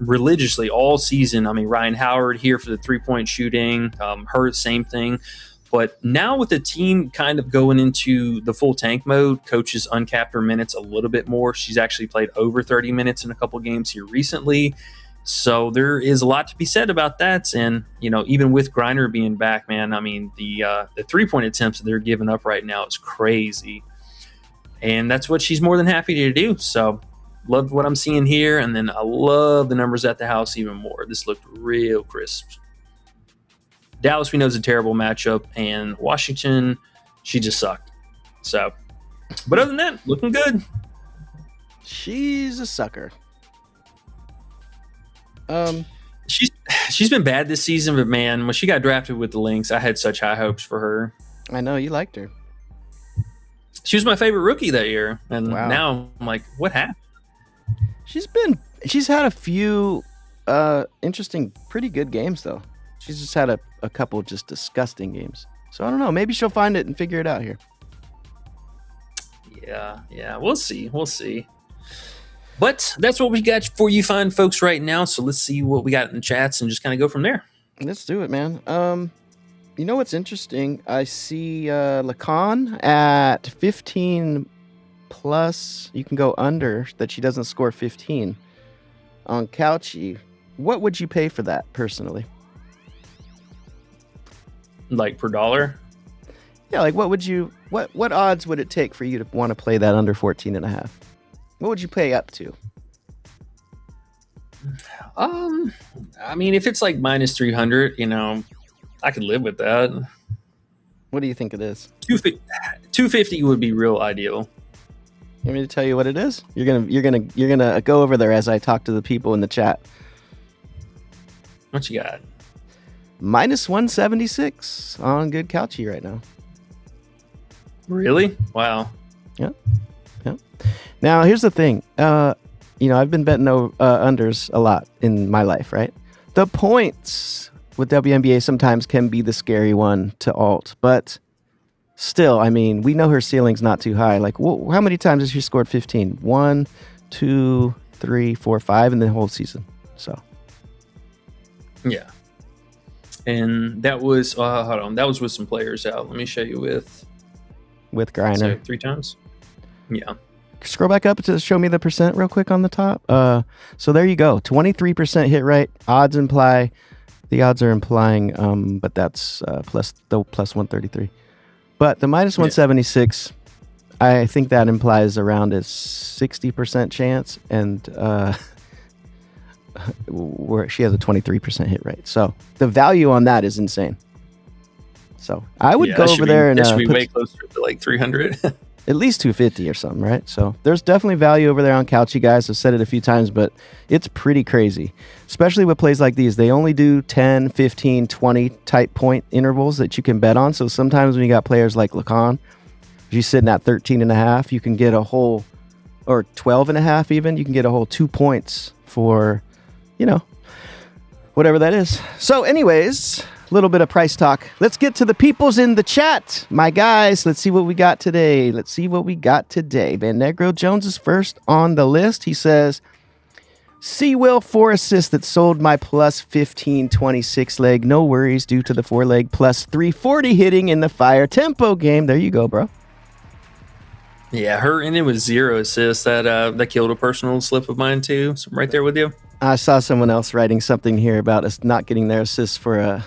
Speaker 5: religiously all season. I mean, Ryan Howard here for the 3-point shooting, her same thing. But now with the team kind of going into the full tank mode, coaches uncapped her minutes a little bit more. She's actually played over 30 minutes in a couple games here recently. So there is a lot to be said about that. And, you know, even with Griner being back, man, I mean, the 3-point attempts that they're giving up right now is crazy. And that's what she's more than happy to do. So love what I'm seeing here. And then I love the numbers at the house even more. This looked real crisp. Dallas, we know, is a terrible matchup. And Washington, she just sucked. So, but other than that, looking good.
Speaker 6: She's a sucker.
Speaker 5: She's been bad this season, but man, when she got drafted with the Lynx, I had such high hopes for her.
Speaker 6: I know you liked her.
Speaker 5: She was my favorite rookie that year, and
Speaker 6: Wow.
Speaker 5: now I'm like, what happened?
Speaker 6: She's had a few interesting, pretty good games though. She's just had a couple just disgusting games. So I don't know. Maybe she'll find it and figure it out here.
Speaker 5: Yeah, we'll see. But that's what we got for you fine folks right now. So let's see what we got in the chats and just kind of go from there.
Speaker 6: Let's do it, man. You know what's interesting? I see Lacan at 15 plus. You can go under that she doesn't score 15 on Couchy. What would you pay for that personally?
Speaker 5: Like per dollar?
Speaker 6: Yeah, like what odds would it take for you to want to play that under 14.5? What would you pay up to?
Speaker 5: I mean, if it's like minus 300, you know, I could live with that.
Speaker 6: What do you think it is?
Speaker 5: 250 would be real ideal.
Speaker 6: You want me to tell you what it is? You're gonna go over there as I talk to the people in the chat.
Speaker 5: What you got?
Speaker 6: Minus 176 on Good Couchy right now.
Speaker 5: Really? Wow.
Speaker 6: Yep. Now here's the thing. I've been betting unders a lot in my life, right? The points with WNBA sometimes can be the scary one to alt, but still, I mean, we know her ceiling's not too high. Like, how many times has she scored 15? 1, 2, 3, 4, 5 in the whole season. So,
Speaker 5: yeah. And that was hold on. That was with some players out. Let me show you with
Speaker 6: Griner.
Speaker 5: So 3 times. Yeah.
Speaker 6: Scroll back up to show me the percent real quick on the top. So there you go. 23% hit rate. The odds are implying, but that's plus 133. But the minus 176, I think that implies around a 60% chance, and where she has a 23% hit rate. So the value on that is insane. So I would go over there and
Speaker 5: that should be way closer to like 300.
Speaker 6: at least 250 or something, right? So there's definitely value over there on Couchy, guys. I've said it a few times, but it's pretty crazy, especially with plays like these. They only do 10, 15, 20 type point intervals that you can bet on. So sometimes when you got players like Lacan, if you're sitting at 13.5, you can get a whole, or 12.5 even, you can get a whole 2 points for, whatever that is. So anyways, a little bit of price talk. Let's get to the peoples in the chat. My guys, let's see what we got today. Van Negro Jones is first on the list. He says, Will 4 assists that sold my plus 1526 leg. No worries due to the 4 leg plus 340 hitting in the fire tempo game. There you go, bro.
Speaker 5: Yeah, and it was 0 assists. That killed a personal slip of mine too. So I'm right there with you.
Speaker 6: I saw someone else writing something here about us not getting their assists for a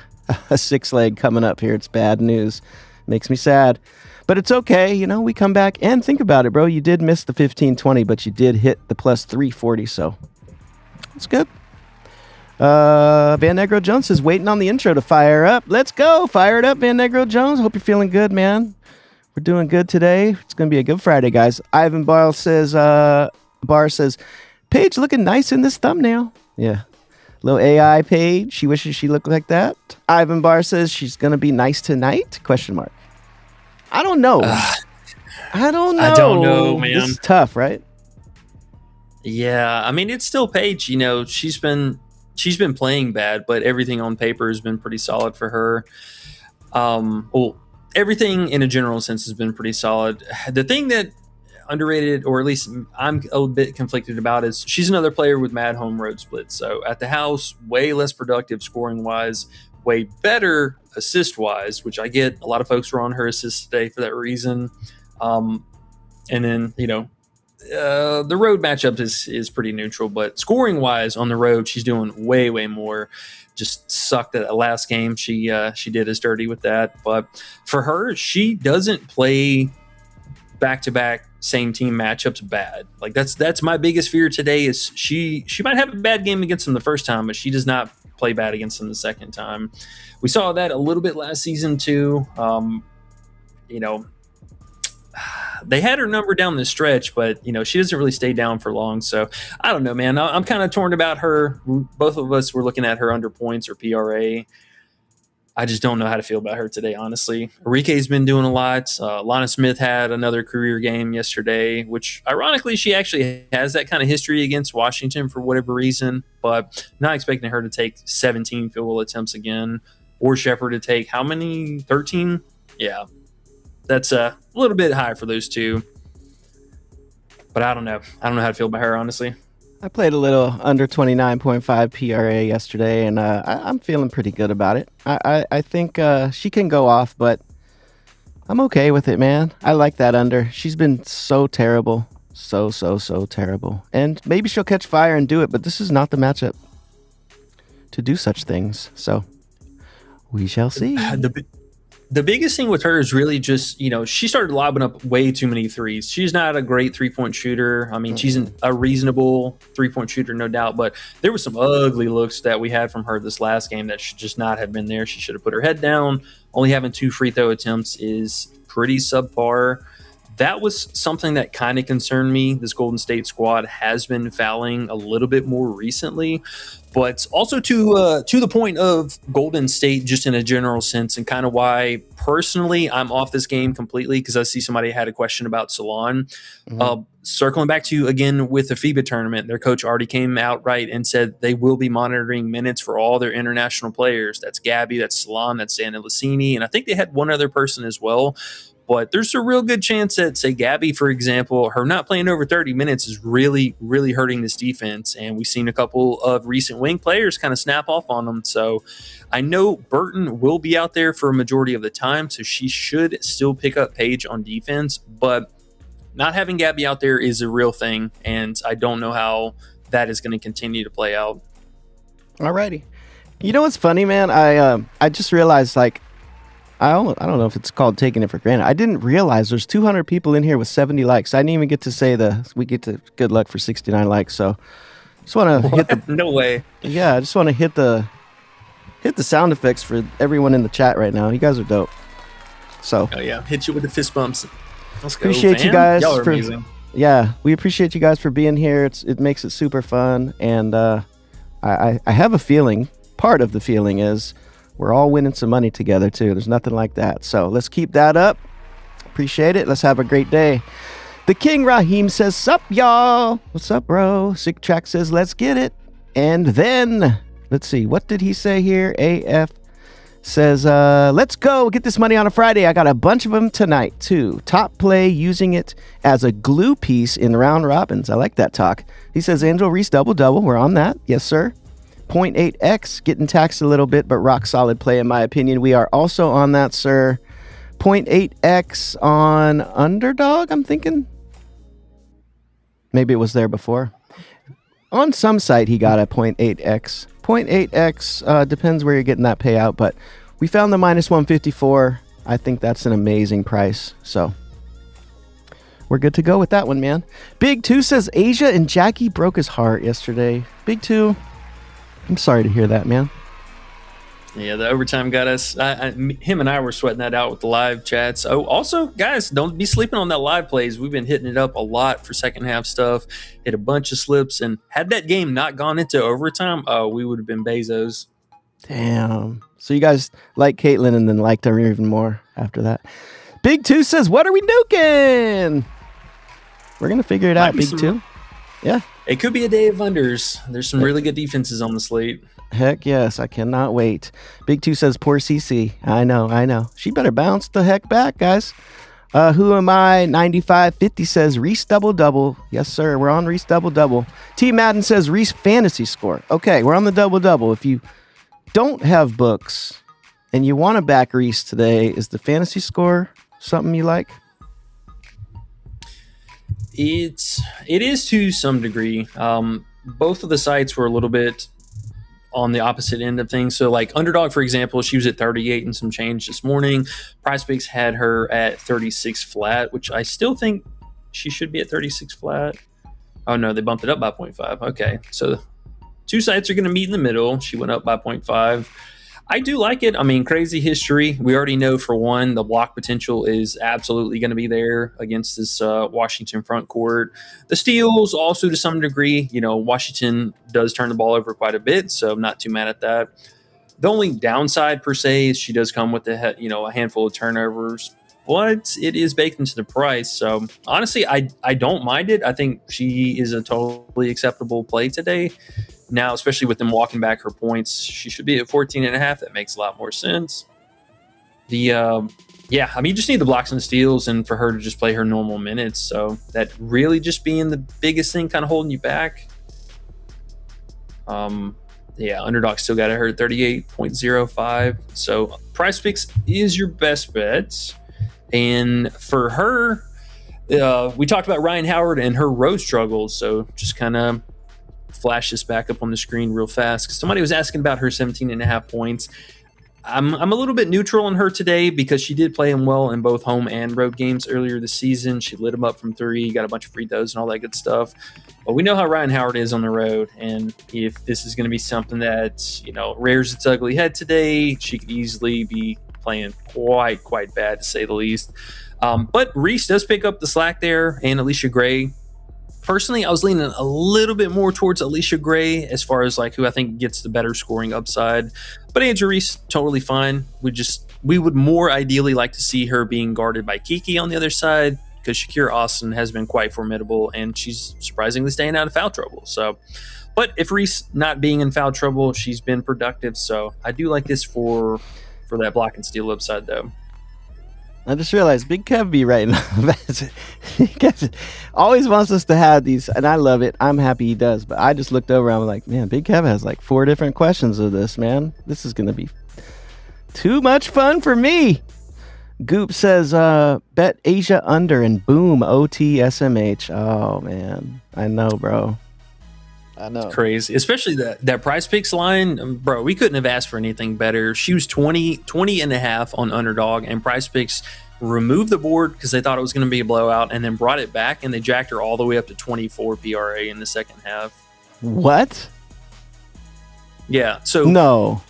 Speaker 6: 6 leg coming up here. It's bad news. Makes me sad. But it's okay. We come back and think about it, bro. You did miss the 1520, but you did hit the plus 340, so it's good. Van Negro Jones is waiting on the intro to fire up. Let's go. Fire it up, Van Negro Jones. Hope you're feeling good, man. We're doing good today. It's going to be a good Friday, guys. Ivan Barr says, Paige looking nice in this thumbnail. Yeah. Little AI Paige. She wishes she looked like that. Ivan Barr says she's going to be nice tonight? ? I don't know. I don't know, man. This is tough, right?
Speaker 5: Yeah. I mean, it's still Paige. She's been playing bad, but everything on paper has been pretty solid for her. Everything in a general sense has been pretty solid. The thing that underrated, or at least I'm a bit conflicted about, is she's another player with mad home road splits. So at the house, way less productive scoring wise, way better assist wise, which I get. A lot of folks were on her assist today for that reason. And then, the road matchup is pretty neutral, but scoring wise on the road, she's doing way, way more. Just sucked at that last game. She did us dirty with that. But for her, she doesn't play back-to-back same team matchups bad. Like that's my biggest fear today is she might have a bad game against them the first time, but she does not play bad against them the second time. We saw that a little bit last season too. They had her number down the stretch, but she doesn't really stay down for long. So I don't know, man. I'm kind of torn about her. Both of us were looking at her under points or PRA. I just don't know how to feel about her today, honestly. Enrique's been doing a lot. Lana Smith had another career game yesterday, which ironically, she actually has that kind of history against Washington for whatever reason, but not expecting her to take 17 field goal attempts again, or Shepard to take how many? 13? Yeah. That's a little bit high for those two. But I don't know. I don't know how to feel about her, honestly.
Speaker 6: I played a little under 29.5 PRA yesterday, and I'm feeling pretty good about it. I think she can go off, but I'm okay with it, man. I like that under. She's been so terrible. So terrible. And maybe she'll catch fire and do it, but this is not the matchup to do such things. So we shall see.
Speaker 5: The biggest thing with her is really just, she started lobbing up way too many threes. She's not a great 3-point shooter. I mean, she's a reasonable 3-point shooter, no doubt, but there were some ugly looks that we had from her this last game that should just not have been there. She should have put her head down. Only having 2 free throw attempts is pretty subpar. That was something that kind of concerned me. This Golden State squad has been fouling a little bit more recently, but also to the point of Golden State just in a general sense, and kind of why personally I'm off this game completely, because I see somebody had a question about Salon. Circling back to, again, with the FIBA tournament, their coach already came out right and said they will be monitoring minutes for all their international players. That's Gabby, that's Salon, that's Santa Lucini, and I think they had one other person as well. But there's a real good chance that, say, Gabby, for example, her not playing over 30 minutes is really, really hurting this defense. And we've seen a couple of recent wing players kind of snap off on them. So I know Burton will be out there for a majority of the time, so she should still pick up Paige on defense. But not having Gabby out there is a real thing, and I don't know how that is going to continue to play out.
Speaker 6: Alrighty. You know what's funny, man? I just realized, I don't know if it's called taking it for granted. I didn't realize there's 200 people in here with 70 likes. I didn't even get to say we get to good luck for 69 likes. So just want to hit the
Speaker 5: no way.
Speaker 6: Yeah, I just want to hit the sound effects for everyone in the chat right now. You guys are dope. So
Speaker 5: oh yeah, hit you with the fist bumps. Let's go,
Speaker 6: Appreciate you
Speaker 5: fam.
Speaker 6: guys
Speaker 5: Y'all are
Speaker 6: for
Speaker 5: amazing.
Speaker 6: Yeah, we appreciate you guys for being here. It makes it super fun, and I have a feeling. Part of the feeling is we're all winning some money together too. There's nothing like that. So let's keep that up. Appreciate it. Let's have a great day. The King Raheem says, "Sup, y'all? What's up, bro?" Sick Track says, "Let's get it." And then let's see, what did he say here? AF says, "Let's go get this money on a Friday. I got a bunch of them tonight too. Top play using it as a glue piece in round robins." I like that talk. He says, "Angel Reese double. We're on that. Yes, sir. 0.8x getting taxed a little bit, but rock solid play in my opinion. We are also on that, sir. 0.8x on Underdog, I'm thinking. Maybe it was there before. On some site, he got a 0.8x. 0.8x depends where you're getting that payout, but we found the minus 154. I think that's an amazing price. So we're good to go with that one, man. Big 2 says Asia and Jackie broke his heart yesterday. Big 2, I'm sorry to hear that, man.
Speaker 5: Yeah, the overtime got us. Him and I were sweating that out with the live chats. Oh, also, guys, don't be sleeping on that live plays. We've been hitting it up a lot for second half stuff. Hit a bunch of slips, and had that game not gone into overtime, we would have been Bezos.
Speaker 6: Damn. So you guys like Caitlyn and then liked her even more after that. Big 2 says, "What are we nuking?" We're going to figure it out, Big 2. Yeah.
Speaker 5: It could be a day of unders. There's some really good defenses on the slate.
Speaker 6: Heck yes, I cannot wait. Big 2 says, "Poor CC." I know. She better bounce the heck back, guys. Who am I? 9550 says, "Reese double. Yes, sir. We're on Reese double. T Madden says, "Reese fantasy score." Okay, we're on the double. If you don't have books and you want to back Reese today, is the fantasy score something you like?
Speaker 5: It is to some degree. Both of the sites were a little bit on the opposite end of things. So like Underdog, for example, she was at 38 and some change this morning. Prizepicks had her at 36 flat, which I still think she should be at 36 flat. Oh no, they bumped it up by 0.5. Okay, so two sites are going to meet in the middle. She went up by 0.5. I do like it. I mean, crazy history. We already know, for one, the block potential is absolutely going to be there against this Washington front court. The steals also, to some degree, Washington does turn the ball over quite a bit, so I'm not too mad at that. The only downside, per se, is she does come with a handful of turnovers, but it is baked into the price. So, honestly, I don't mind it. I think she is a totally acceptable play today. Now, especially with them walking back her points, she should be at 14.5. That makes a lot more sense. You just need the blocks and the steals and for her to just play her normal minutes. So that really just being the biggest thing kind of holding you back. Underdog still got her at 38.05. So Prizepicks is your best bet. And for her, we talked about Ryan Howard and her road struggles. So just kind of flash this back up on the screen real fast, because somebody was asking about her 17.5 points. I'm a little bit neutral on her today because she did play him well in both home and road games earlier this season. She lit him up from 3, got a bunch of free throws and all that good stuff. But we know how Ryan Howard is on the road, and if this is going to be something that rears its ugly head today, she could easily be playing quite bad, to say the least. But Reese does pick up the slack there, and Alicia Gray. Personally, I was leaning a little bit more towards Alicia Gray as far as like who I think gets the better scoring upside. But Angel Reese, totally fine. We would more ideally like to see her being guarded by Kiki on the other side, because Shakira Austin has been quite formidable and she's surprisingly staying out of foul trouble. So, but if Reese not being in foul trouble, she's been productive. So I do like this for that block and steal upside though.
Speaker 6: I just realized Big Kev be right now. He always wants us to have these, and I love it. I'm happy he does. But I just looked over and I'm like, man, Big Kev has like 4 different questions of this, man. This is going to be too much fun for me. Goop says, bet Asia under and boom, OT SMH. Oh, man. I know, bro. I know.
Speaker 5: It's crazy, especially that Prizepicks line, bro. We couldn't have asked for anything better. She was 20.5 on Underdog, and Prizepicks removed the board because they thought it was going to be a blowout, and then brought it back, and they jacked her all the way up to 24 PRA in the second half.
Speaker 6: What?
Speaker 5: Yeah. So
Speaker 6: no.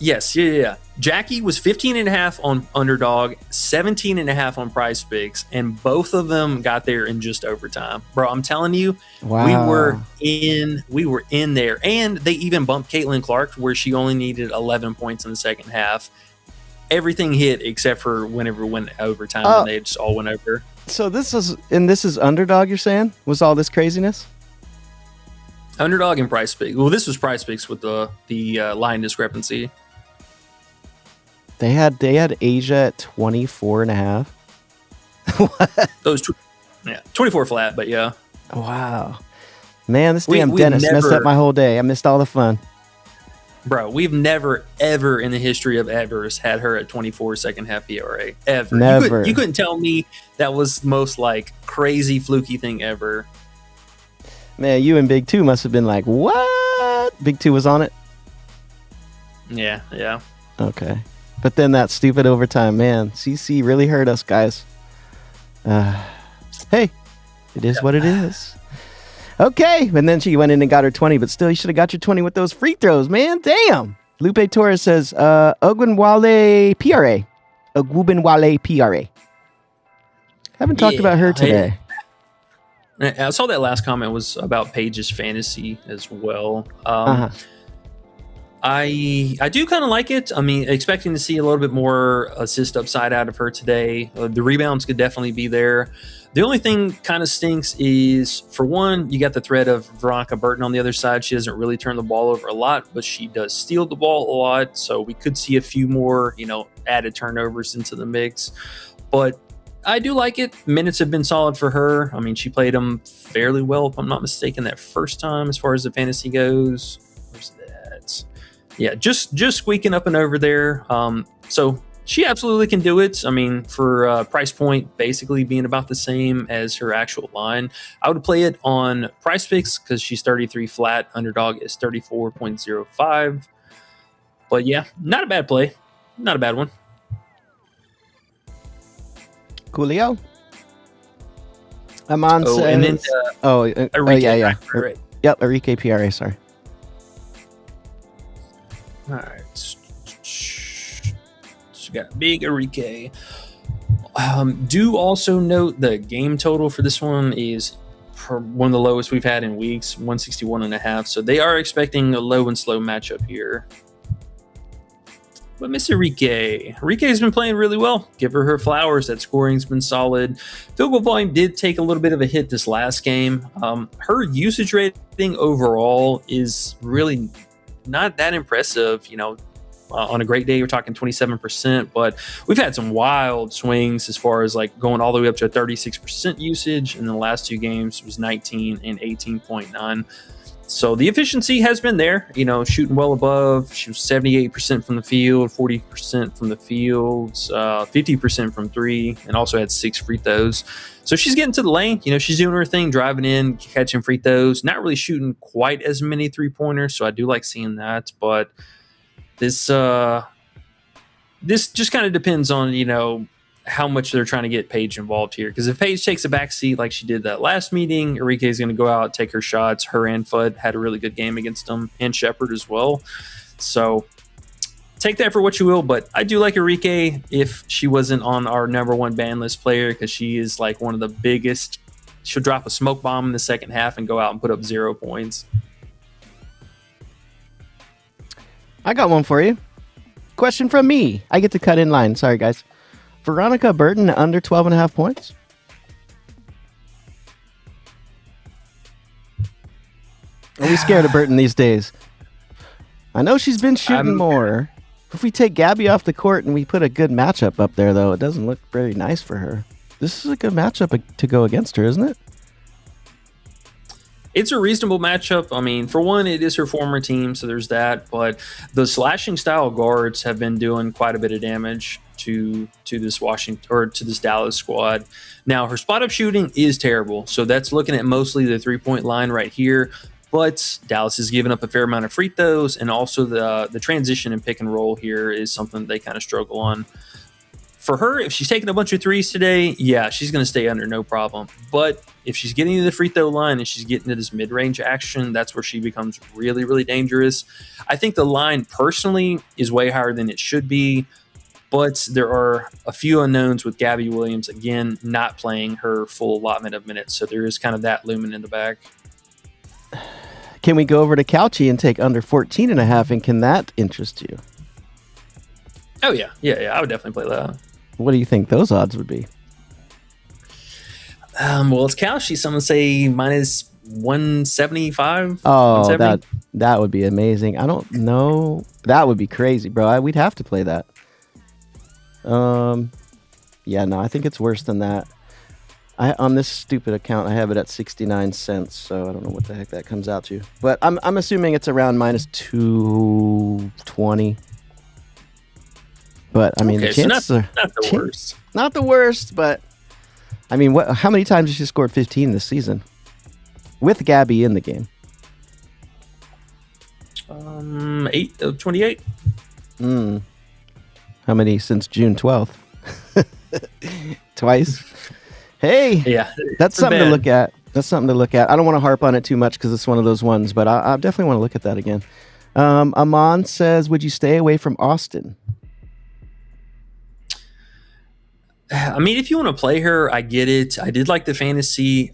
Speaker 5: Yes, yeah. Jackie was 15.5 on Underdog, 17.5 on Prizepicks, and both of them got there in just overtime. Bro, I'm telling you,
Speaker 6: Wow.
Speaker 5: we were in there. And they even bumped Caitlin Clark where she only needed 11 points in the second half. Everything hit except for whenever it went overtime and they just all went over.
Speaker 6: So this is Underdog, you're saying? Was all this craziness?
Speaker 5: Underdog and Prizepicks. Well, this was Prizepicks with the line discrepancy.
Speaker 6: They had Asia at 24.5.
Speaker 5: Those 24 flat, but yeah.
Speaker 6: Wow. Man, this
Speaker 5: We
Speaker 6: Dennis messed
Speaker 5: never-
Speaker 6: up my whole day. I missed all the fun.
Speaker 5: Bro, we've never, ever in the history of Evers had her at 24 second half PRA. Ever.
Speaker 6: Never.
Speaker 5: You couldn't tell me that was the most like crazy fluky thing ever.
Speaker 6: Man, you and Big 2 must have been like, what? Big 2 was on it?
Speaker 5: Yeah.
Speaker 6: Okay. But then that stupid overtime, man. CC really hurt us, guys. Hey, it is what it is. Okay. And then she went in and got her 20, but still, you should have got your 20 with those free throws, man. Damn. Lupe Torres says, Ogunwale PRA. Ogunwale PRA. Haven't talked about her today.
Speaker 5: I saw that last comment was about Paige's fantasy as well. I do kind of like it. I mean, expecting to see a little bit more assist upside out of her today. The rebounds could definitely be there. The only thing kind of stinks is, for one, you got the threat of Veronica Burton on the other side. She doesn't really turn the ball over a lot, but she does steal the ball a lot. So we could see a few more, added turnovers into the mix. But I do like it. Minutes have been solid for her. I mean, she played them fairly well, if I'm not mistaken, that first time as far as the fantasy goes. Where's that? Yeah, just squeaking up and over there. So she absolutely can do it. I mean, for price point basically being about the same as her actual line, I would play it on Prizepicks because she's 33 flat. Underdog is 34.05. But yeah, not a bad play. Not a bad one.
Speaker 6: Coolio. Amon says...
Speaker 5: And then,
Speaker 6: yeah.
Speaker 5: Right.
Speaker 6: Yep, Enrique PRA, sorry.
Speaker 5: All right. So we got big Enrique. Do also note the game total for this one is one of the lowest we've had in weeks, 161.5. So they are expecting a low and slow matchup here. But Miss Enrique has been playing really well. Give her flowers. That scoring's been solid. Field goal volume did take a little bit of a hit this last game. Her usage rating overall is really not that impressive. On a great day, we're talking 27%, but we've had some wild swings as far as like going all the way up to a 36% usage. In the last two games, it was 19 and 18.9. So the efficiency has been there, shooting well above. She was 78% from the field, 40% from the fields, 50% from three, and also had 6 free throws. So she's getting to the lane. She's doing her thing, driving in, catching free throws, not really shooting quite as many 3-pointers. So I do like seeing that. But this just kind of depends on, how much they're trying to get Paige involved here. Because if Paige takes a back seat like she did that last meeting, Enrique is going to go out, take her shots. Her and Fudd had a really good game against them, and Shepard as well. So take that for what you will. But I do like Enrique if she wasn't on our number one ban list player, because she is like one of the biggest. She'll drop a smoke bomb in the second half and go out and put up 0 points.
Speaker 6: I got one for you. Question from me. I get to cut in line. Sorry, guys. Veronica Burton under 12.5 points? Are we scared of Burton these days? I know she's been shooting more. If we take Gabby off the court and we put a good matchup up there, though, it doesn't look very nice for her. This is a good matchup to go against her, isn't it?
Speaker 5: It's a reasonable matchup. I mean, for one, it is her former team, so there's that. But the slashing style guards have been doing quite a bit of damage to this this Dallas squad. Now, her spot up shooting is terrible, so that's looking at mostly the 3-point line right here. But Dallas has given up a fair amount of free throws, and also the transition and pick and roll here is something they kind of struggle on. For her, if she's taking a bunch of threes today, yeah, she's going to stay under no problem. But if she's getting to the free throw line and she's getting to this mid-range action, that's where she becomes really, really dangerous. I think the line personally is way higher than it should be, but there are a few unknowns with Gabby Williams, again, not playing her full allotment of minutes. So there is kind of that looming in the back.
Speaker 6: Can we go over to Couchy and take under 14.5, and can that interest you?
Speaker 5: Oh, yeah. Yeah, I would definitely play that.
Speaker 6: What do you think those odds would be?
Speaker 5: Well, it's Couchy. Someone say minus 175.
Speaker 6: Oh,
Speaker 5: 170.
Speaker 6: that would be amazing. I don't know. That would be crazy, bro. We'd have to play that. Yeah, no, I think it's worse than that. On this stupid account, I have it at 69 cents, so I don't know what the heck that comes out to. But I'm assuming it's around minus 220. But I mean, the chances
Speaker 5: so not the worst.
Speaker 6: Not the worst, but I mean, how many times has she scored 15 this season with Gabby in the game?
Speaker 5: 28.
Speaker 6: How many since June 12th? Twice. Hey,
Speaker 5: yeah,
Speaker 6: that's something to look at. That's something to look at. I don't want to harp on it too much because it's one of those ones, but I definitely want to look at that again. Amon says, would you stay away from Austin?
Speaker 5: I mean, if you want to play her, I get it. I did like the fantasy.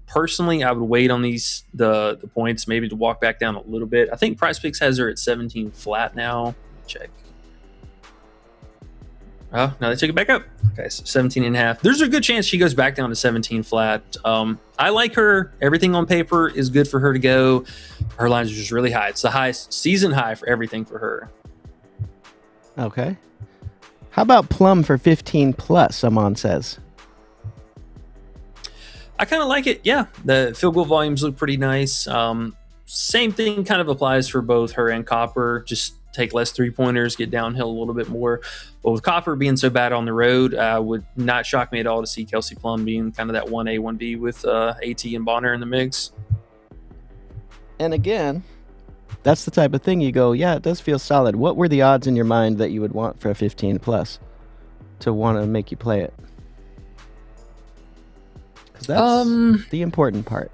Speaker 5: Personally, I would wait on the points, maybe to walk back down a little bit. I think Prizepicks has her at 17 flat now. Check. Oh, now they took it back up. Okay, so 17.5. There's a good chance she goes back down to 17 flat. I like her. Everything on paper is good for her to go. Her lines are just really high. It's the highest season high for everything for her.
Speaker 6: Okay. How about Plum for 15 plus, Amon says?
Speaker 5: I kind of like it. Yeah, the field goal volumes look pretty nice. Same thing kind of applies for both her and Copper. Just take less three-pointers, get downhill a little bit more. But with Copper being so bad on the road, would not shock me at all to see Kelsey Plum being kind of that 1A, 1B with AT and Bonner in the mix.
Speaker 6: And again, that's the type of thing you go, yeah, it does feel solid. What were the odds in your mind that you would want for a 15 plus to want to make you play it? Because that's the important part.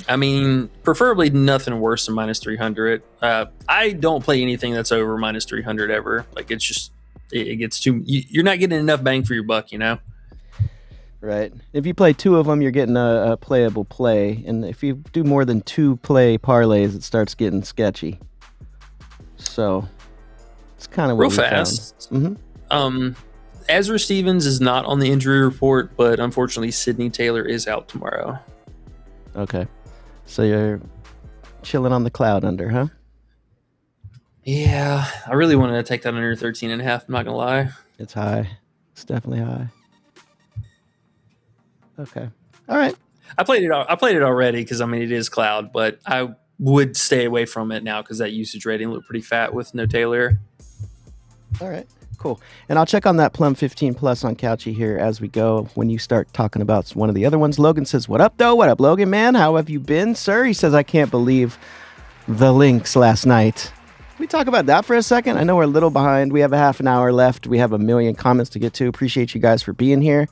Speaker 5: I mean, preferably nothing worse than minus 300. I don't play anything that's over minus 300 ever. Like, it's just, it gets too, you're not getting enough bang for your buck, you know?
Speaker 6: Right. If you play two of them, you're getting a playable play. And if you do more than 2 play parlays, it starts getting sketchy. So it's kind of what
Speaker 5: real
Speaker 6: we
Speaker 5: fast.
Speaker 6: Mm-hmm.
Speaker 5: Ezra Stevens is not on the injury report, but unfortunately, Sydney Taylor is out tomorrow.
Speaker 6: Okay. So you're chilling on the cloud under, huh?
Speaker 5: Yeah, I really wanted to take that under 13.5. I'm not gonna lie.
Speaker 6: It's high. It's definitely high. Okay. All right.
Speaker 5: I played it already because I mean it is cloud, but I would stay away from it now because that usage rating looked pretty fat with no Taylor.
Speaker 6: All right. Cool. And I'll check on that Plum 15 plus on Couchy here as we go when you start talking about one of the other ones. Logan says, what up, though? What up, Logan, man? How have you been, sir? He says, I can't believe the links last night. Can we talk about that for a second? I know we're a little behind. We have a half an hour left. We have a million comments to get to. Appreciate you guys for being here.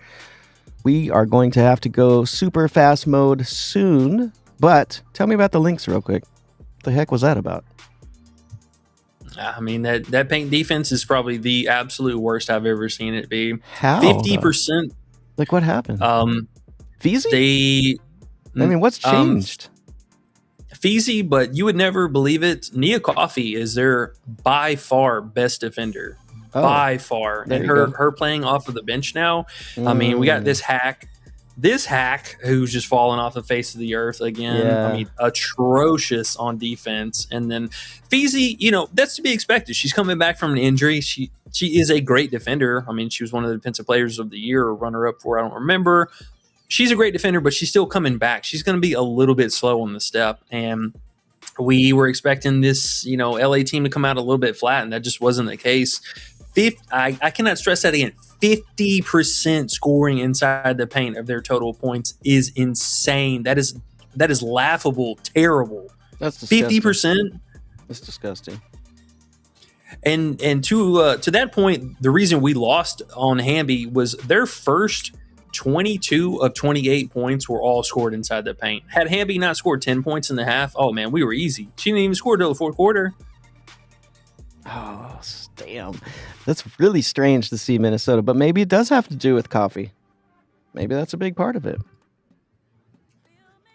Speaker 6: We are going to have to go super fast mode soon. But tell me about the links real quick. What the heck was that about?
Speaker 5: I mean, that paint defense is probably the absolute worst I've ever seen it be.
Speaker 6: How?
Speaker 5: 50%.
Speaker 6: Like, what happened?
Speaker 5: Feezy?
Speaker 6: I mean, what's changed?
Speaker 5: Feezy, but you would never believe it. Nia Coffey is their by far best defender. By far. And her playing off of the bench now. I mean, we got this hack who's just falling off the face of the earth again.
Speaker 6: Yeah.
Speaker 5: I mean, atrocious on defense. And then Feezy, that's to be expected. She's coming back from an injury. She is a great defender. I mean, she was one of the defensive players of the year or runner-up for, I don't remember. She's a great defender, but she's still coming back. She's going to be a little bit slow on the step. And we were expecting this, LA team to come out a little bit flat, and that just wasn't the case. I cannot stress that again. 50% scoring inside the paint of their total points is insane. That is laughable, terrible.
Speaker 6: That's disgusting.
Speaker 5: 50%.
Speaker 6: That's disgusting.
Speaker 5: And to that point, the reason we lost on Hamby was their first 22 of 28 points were all scored inside the paint. Had Hamby not scored 10 points in the half, oh man, we were easy. She didn't even score till the fourth quarter.
Speaker 6: Oh, damn. That's really strange to see Minnesota, but maybe it does have to do with coffee. Maybe that's a big part of it.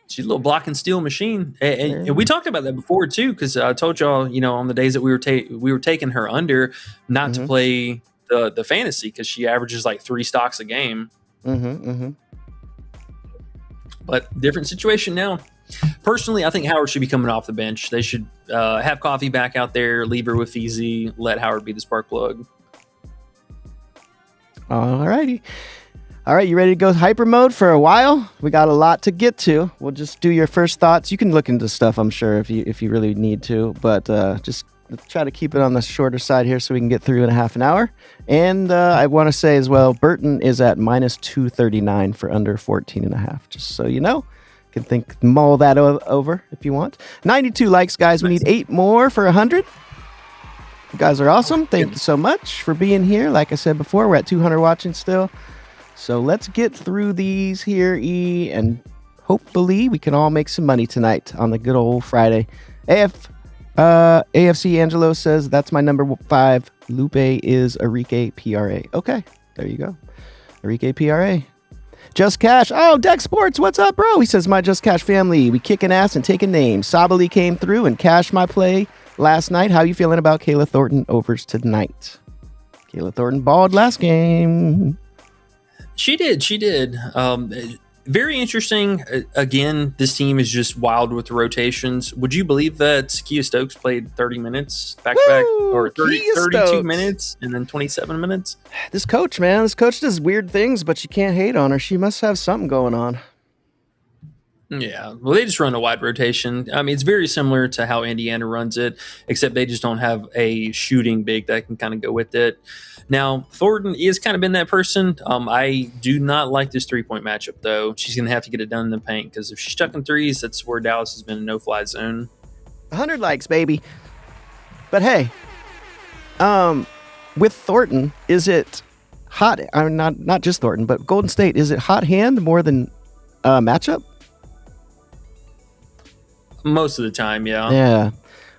Speaker 5: She's a little block and steal machine, and we talked about that before too. Because I told y'all, on the days that we were taking her under, not to play the fantasy because she averages like 3 stocks a game. But different situation now. Personally, I think Howard should be coming off the bench. They should have Coffee back out there, leave her with Feezy, let Howard be the spark plug.
Speaker 6: All righty. All right, you ready to go hyper mode for a while? We got a lot to get to. We'll just do your first thoughts. You can look into stuff, I'm sure, if you really need to, but just let's try to keep it on the shorter side here so we can get through in a half an hour. And I want to say as well, Burton is at minus 239 for under 14.5, just so you know. You can mull that over if you want. 92 likes, guys. We need 8 more for 100. You guys are awesome. Thank you so much for being here. Like I said before, we're at 200 watching still. So let's get through these here, E, and hopefully we can all make some money tonight on the good old Friday. AFC Angelo says, that's my number 5. Lupe is Enrique PRA. Okay, there you go. Enrique PRA. Just Cash. Oh, Deck Sports, what's up, bro? He says, my Just Cash family, we kicking ass and taking names. Sabali came through and cashed my play last night. How you feeling about Kayla Thornton overs tonight? Kayla Thornton balled last game.
Speaker 5: She did. Very interesting. Again, this team is just wild with the rotations. Would you believe that Kia Stokes played 30 minutes back-to-back? Or 32 minutes and then 27 minutes?
Speaker 6: This coach does weird things, but you can't hate on her. She must have something going on.
Speaker 5: Yeah, well, they just run a wide rotation. I mean, it's very similar to how Indiana runs it, except they just don't have a shooting big that can kind of go with it. Now, Thornton is kind of been that person. I do not like this three-point matchup, though. She's going to have to get it done in the paint because if she's stuck in threes, that's where Dallas has been a no-fly zone.
Speaker 6: 100 likes, baby. But hey, with Thornton, is it hot? I mean, not just Thornton, but Golden State. Is it hot hand more than matchup?
Speaker 5: Most of the time, yeah.
Speaker 6: Yeah.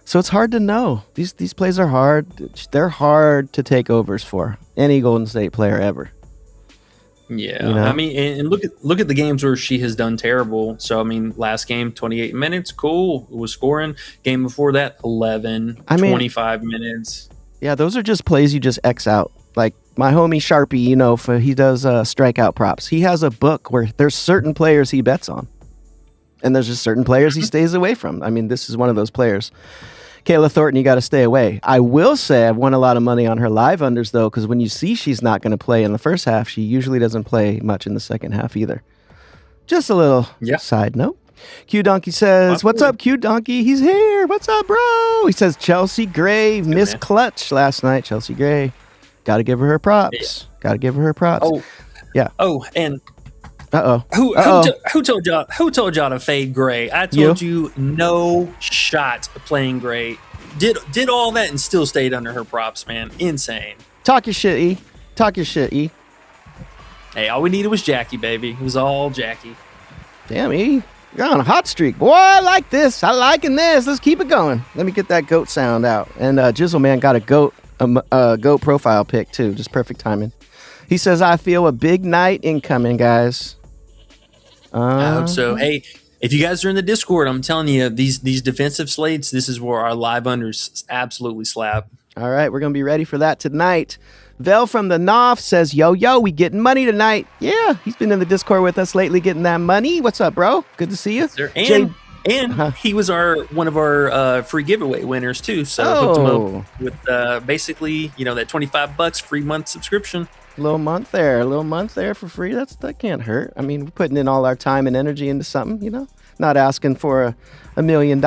Speaker 6: So it's hard to know. These plays are hard. They're hard to take overs for any Golden State player ever.
Speaker 5: Yeah. I mean, and look at the games where she has done terrible. So, I mean, last game, 28 minutes, cool, was scoring. Game before that, 25 minutes. Yeah,
Speaker 6: those are just plays you just X out. Like my homie Sharpie, he does strikeout props. He has a book where there's certain players he bets on. And there's just certain players he stays away from. I mean, this is one of those players. Kayla Thornton, you got to stay away. I will say I've won a lot of money on her live unders, though, because when you see she's not going to play in the first half, she usually doesn't play much in the second half either. Just a little side note. Q Donkey says, what's up, Q Donkey? He's here. What's up, bro? He says, Chelsea Gray missed clutch last night. Chelsea Gray. Got to give her props. Got to give her props.
Speaker 5: Oh,
Speaker 6: yeah.
Speaker 5: Oh, and
Speaker 6: Who
Speaker 5: told y'all to fade Gray? I told you no shot playing Gray. Did all that and still stayed under her props, man. Insane.
Speaker 6: Talk your shit, E. Talk your shit, E.
Speaker 5: Hey, all we needed was Jackie, baby. It was all Jackie.
Speaker 6: Damn, E. You're on a hot streak. Boy, I like this. I liking this. Let's keep it going. Let me get that goat sound out. And Jizzle Man got a goat profile pic too. Just perfect timing. He says, I feel a big night incoming, guys.
Speaker 5: I hope so. Hey, if you guys are in the Discord, I'm telling you, these defensive slates, this is where our live unders absolutely slap.
Speaker 6: All right, we're going to be ready for that tonight. Vel from the Knopf says, yo, we getting money tonight. Yeah, he's been in the Discord with us lately getting that money. What's up, bro? Good to see you.
Speaker 5: Sir. And he was one of our free giveaway winners, too. So hooked him up with basically, that $25 free month subscription.
Speaker 6: A little month there for free. That can't hurt. I mean, we're putting in all our time and energy into something, not asking for $1 million,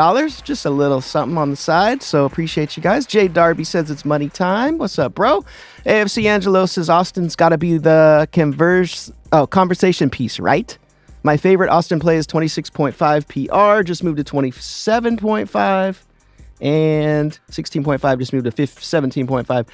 Speaker 6: just a little something on the side. So appreciate you guys. Jay Darby says it's money time. What's up, bro? AFC Angelo says Austin's got to be the conversation piece, right? My favorite Austin play is 26.5 PR, just moved to 27.5, and 16.5 just moved to 17.5.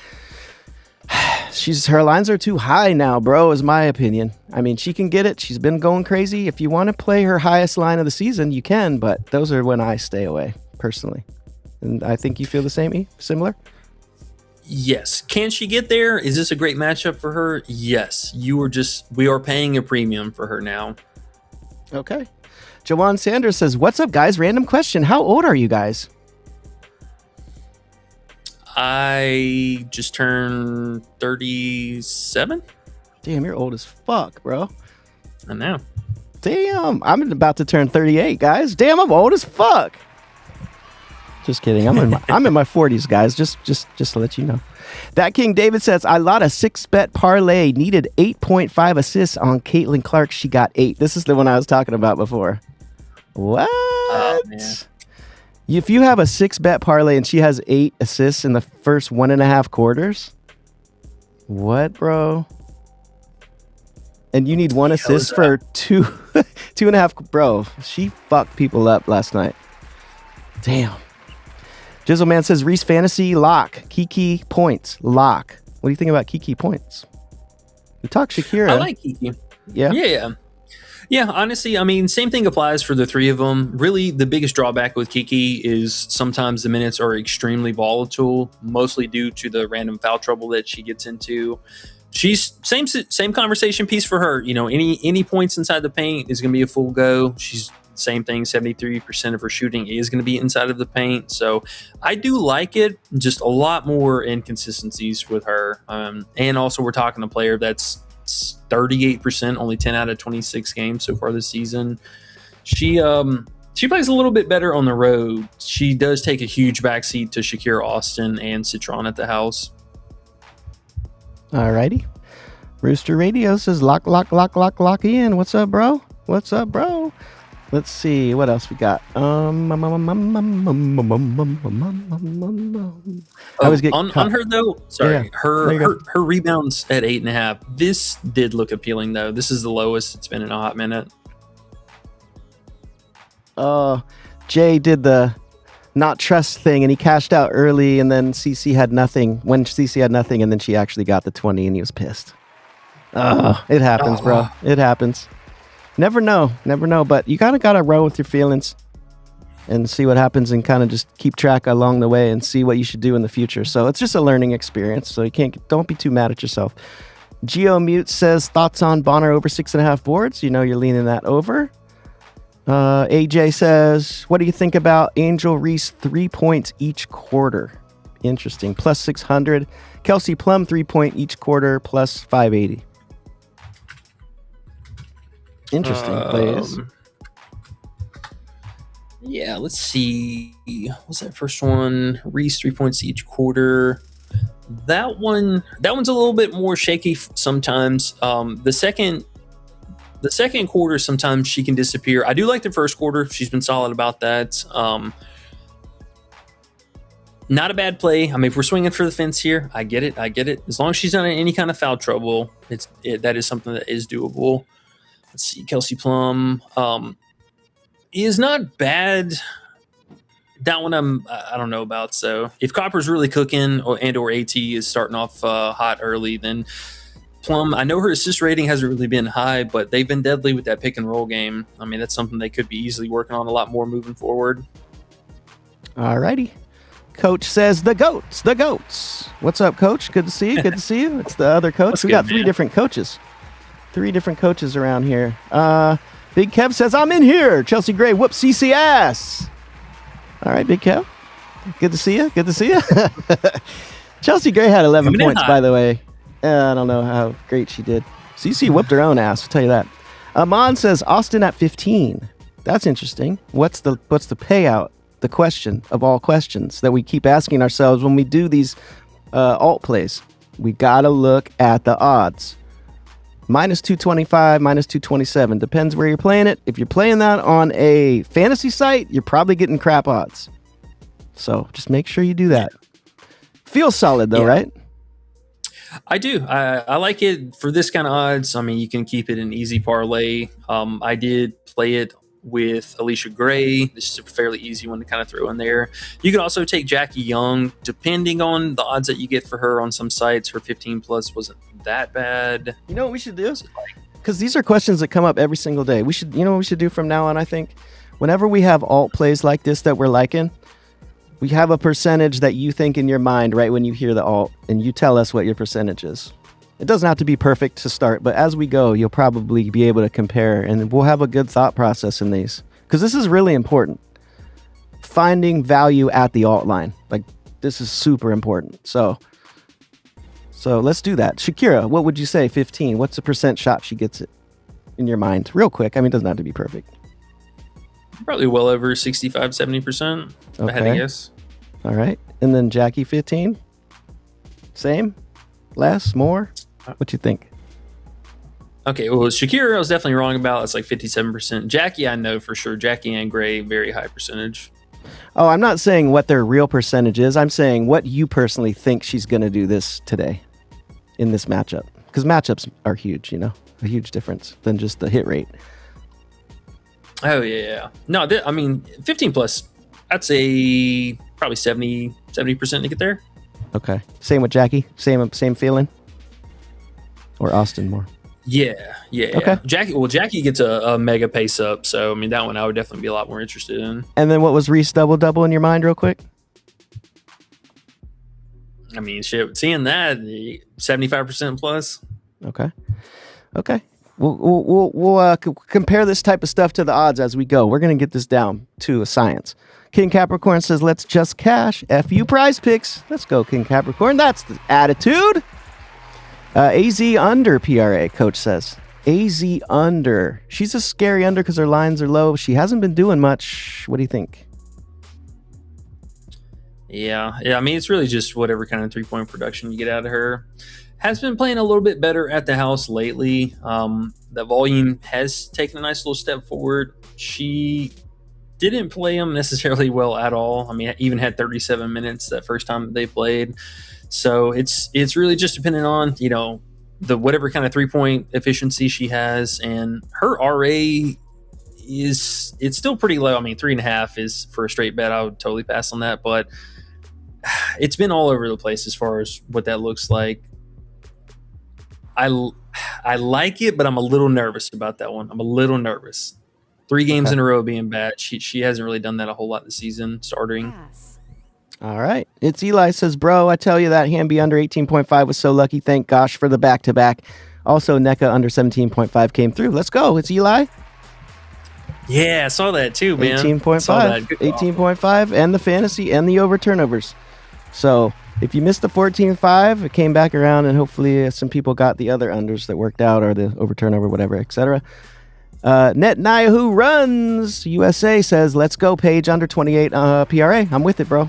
Speaker 6: Her lines are too high now, bro, is my opinion. I mean, she can get it. She's been going crazy. If you want to play her highest line of the season, you can, but those are when I stay away, personally. And I think you feel the same, similar?
Speaker 5: Yes. Can she get there? Is this a great matchup for her? Yes. We are paying a premium for her now.
Speaker 6: Okay. Jawan Sanders says, what's up, guys? Random question. How old are you guys?
Speaker 5: I just turned 37.
Speaker 6: Damn, you're old as fuck, bro.
Speaker 5: I know.
Speaker 6: Damn, I'm about to turn 38, guys. Damn, I'm old as fuck. Just kidding. I'm in my 40s, guys. Just to let you know. That King David says, I lot a 6-bet parlay, needed 8.5 assists on Caitlin Clark. She got 8. This is the one I was talking about before. What?
Speaker 5: Oh, man.
Speaker 6: If you have a 6-bet parlay and she has 8 assists in the first 1.5 quarters, what, bro? And you need 1 assist for 2.5, bro. She fucked people up last night. Damn. Jizzleman says Reese Fantasy lock. Kiki points lock. What do you think about Kiki points? We talked Shakira.
Speaker 5: I like Kiki.
Speaker 6: Yeah.
Speaker 5: Yeah, honestly, I mean, same thing applies for the three of them. Really, the biggest drawback with Kiki is sometimes the minutes are extremely volatile, mostly due to the random foul trouble that she gets into. She's same conversation piece for her. You know, any points inside the paint is going to be a full go. She's same thing. 73% of her shooting is going to be inside of the paint. So I do like it. Just a lot more inconsistencies with her. And also, we're talking a player that's 38%, only 10 out of 26 games so far this season. She plays a little bit better on the road. She does take a huge backseat to Shakira Austin and Citron at the house.
Speaker 6: Alrighty. Rooster Radio says lock in. What's up, bro? Let's see what else we got. I always get
Speaker 5: on her though. Sorry,
Speaker 6: yeah.
Speaker 5: her rebounds at 8.5. This did look appealing though. This is the lowest it's been in a hot minute.
Speaker 6: Jay did the not trust thing and he cashed out early, and then CC had nothing. When CC had nothing, and then she actually got the 20, and he was pissed. It happens, bro. It happens. Never know, but you gotta roll with your feelings and see what happens, and kind of just keep track along the way and see what you should do in the future. So it's just a learning experience. So don't be too mad at yourself. GeoMute says thoughts on Bonner over 6.5 boards. You know you're leaning that over. AJ says, what do you think about Angel Reese 3 points each quarter? Interesting. Plus 600. Kelsey Plum 3 point each quarter plus 580. Interesting plays.
Speaker 5: Yeah, let's see. What's that first one? Reese 3 points each quarter. That one's a little bit more shaky sometimes. The second quarter, sometimes she can disappear. I do like the first quarter. She's been solid about that. Not a bad play. I mean, if we're swinging for the fence here, I get it. As long as she's not in any kind of foul trouble, that is something that is doable. Let's see. Kelsey Plum is not bad. That one I don't know about. So if Copper's really cooking or AT is starting off hot early, then Plum, I know her assist rating hasn't really been high, but they've been deadly with that pick and roll game. I mean, that's something they could be easily working on a lot more moving forward.
Speaker 6: All righty. Coach says the goats. What's up, Coach? Good to see you. It's the other coach. We got three different coaches. 3 different coaches around here. Big Kev says, I'm in here. Chelsea Gray, whoop CC ass. All right, Big Kev. Good to see you. Chelsea Gray had 11 points, by the way. I don't know how great she did. CC whipped her own ass, I'll tell you that. Amon says, Austin at 15. That's interesting. What's the payout? The question of all questions that we keep asking ourselves when we do these alt plays. We got to look at the odds. Minus 225, minus 227. Depends where you're playing it. If you're playing that on a fantasy site, you're probably getting crap odds. So just make sure you do that. Feels solid though, right?
Speaker 5: I do. I like it for this kind of odds. I mean, you can keep it an easy parlay. I did play it with Alicia Gray. This is a fairly easy one to kind of throw in there. You can also take Jackie Young, depending on the odds that you get for her on some sites. Her 15 plus wasn't that bad.
Speaker 6: You know what we should do? Because these are questions that come up every single day. We should, you know what we should do from now on, I think? Whenever we have alt plays like this that we're liking, we have a percentage that you think in your mind right when you hear the alt, and you tell us what your percentage is. It doesn't have to be perfect to start, but as we go, you'll probably be able to compare, and we'll have a good thought process in these. Because this is really important. Finding value at the alt line. Like, this is super important. So let's do that. Shakira, what would you say? 15. What's the percent shot she gets it in your mind? Real quick. I mean, it doesn't have to be perfect.
Speaker 5: Probably well over 65, 70%.
Speaker 6: Okay.
Speaker 5: I had to guess.
Speaker 6: All right. And then Jackie, 15. Same? Less? More? What you think?
Speaker 5: Okay, well, Shakira, I was definitely wrong about. It's like 57%. Jackie, I know for sure. Jackie and Gray, very high percentage.
Speaker 6: Oh, I'm not saying what their real percentage is. I'm saying what you personally think she's going to do this today in this matchup. Because matchups are huge, you know, a huge difference than just the hit rate.
Speaker 5: Oh, yeah. No, I mean, 15 plus, I'd say probably 70% to get there.
Speaker 6: Okay. Same with Jackie? Same feeling? Or Austin more?
Speaker 5: Yeah.
Speaker 6: Okay.
Speaker 5: Jackie gets a mega pace up, so I mean that one I would definitely be a lot more interested in.
Speaker 6: And then what was Reese double in your mind, real quick?
Speaker 5: I mean, shit, seeing that 75% plus.
Speaker 6: Okay. We'll compare this type of stuff to the odds as we go. We're gonna get this down to a science. King Capricorn says, "Let's just cash. F you prize picks." Let's go, King Capricorn. That's the attitude. AZ under PRA, coach says. AZ under. She's a scary under because her lines are low. She hasn't been doing much. What do you think?
Speaker 5: Yeah. I mean, it's really just whatever kind of 3-point production you get out of her. Has been playing a little bit better at the house lately. The volume has taken a nice little step forward. She didn't play them necessarily well at all. I mean, even had 37 minutes that first time they played. So it's really just dependent on, you know, the whatever kind of 3-point efficiency she has, and her RA it's still pretty low. I mean, 3.5 is for a straight bet. I would totally pass on that, but it's been all over the place as far as what that looks like. I like it, but I'm a little nervous about that one. I'm a little nervous. 3 games in a row being bad. She hasn't really done that a whole lot this season, starting.
Speaker 6: All right. It's Eli says, "Bro, I tell you that Hamby under 18.5 was so lucky. Thank gosh for the back-to-back. Also, NECA under 17.5 came through. Let's go." It's Eli.
Speaker 5: Yeah, I saw that too, man.
Speaker 6: 18.5. 18.5 and the fantasy and the over turnovers. So if you missed the 14.5, it came back around, and hopefully some people got the other unders that worked out, or the over turnover, whatever, etc. Net Nayahu runs USA says, "Let's go, Paige under 28 PRA. I'm with it, bro.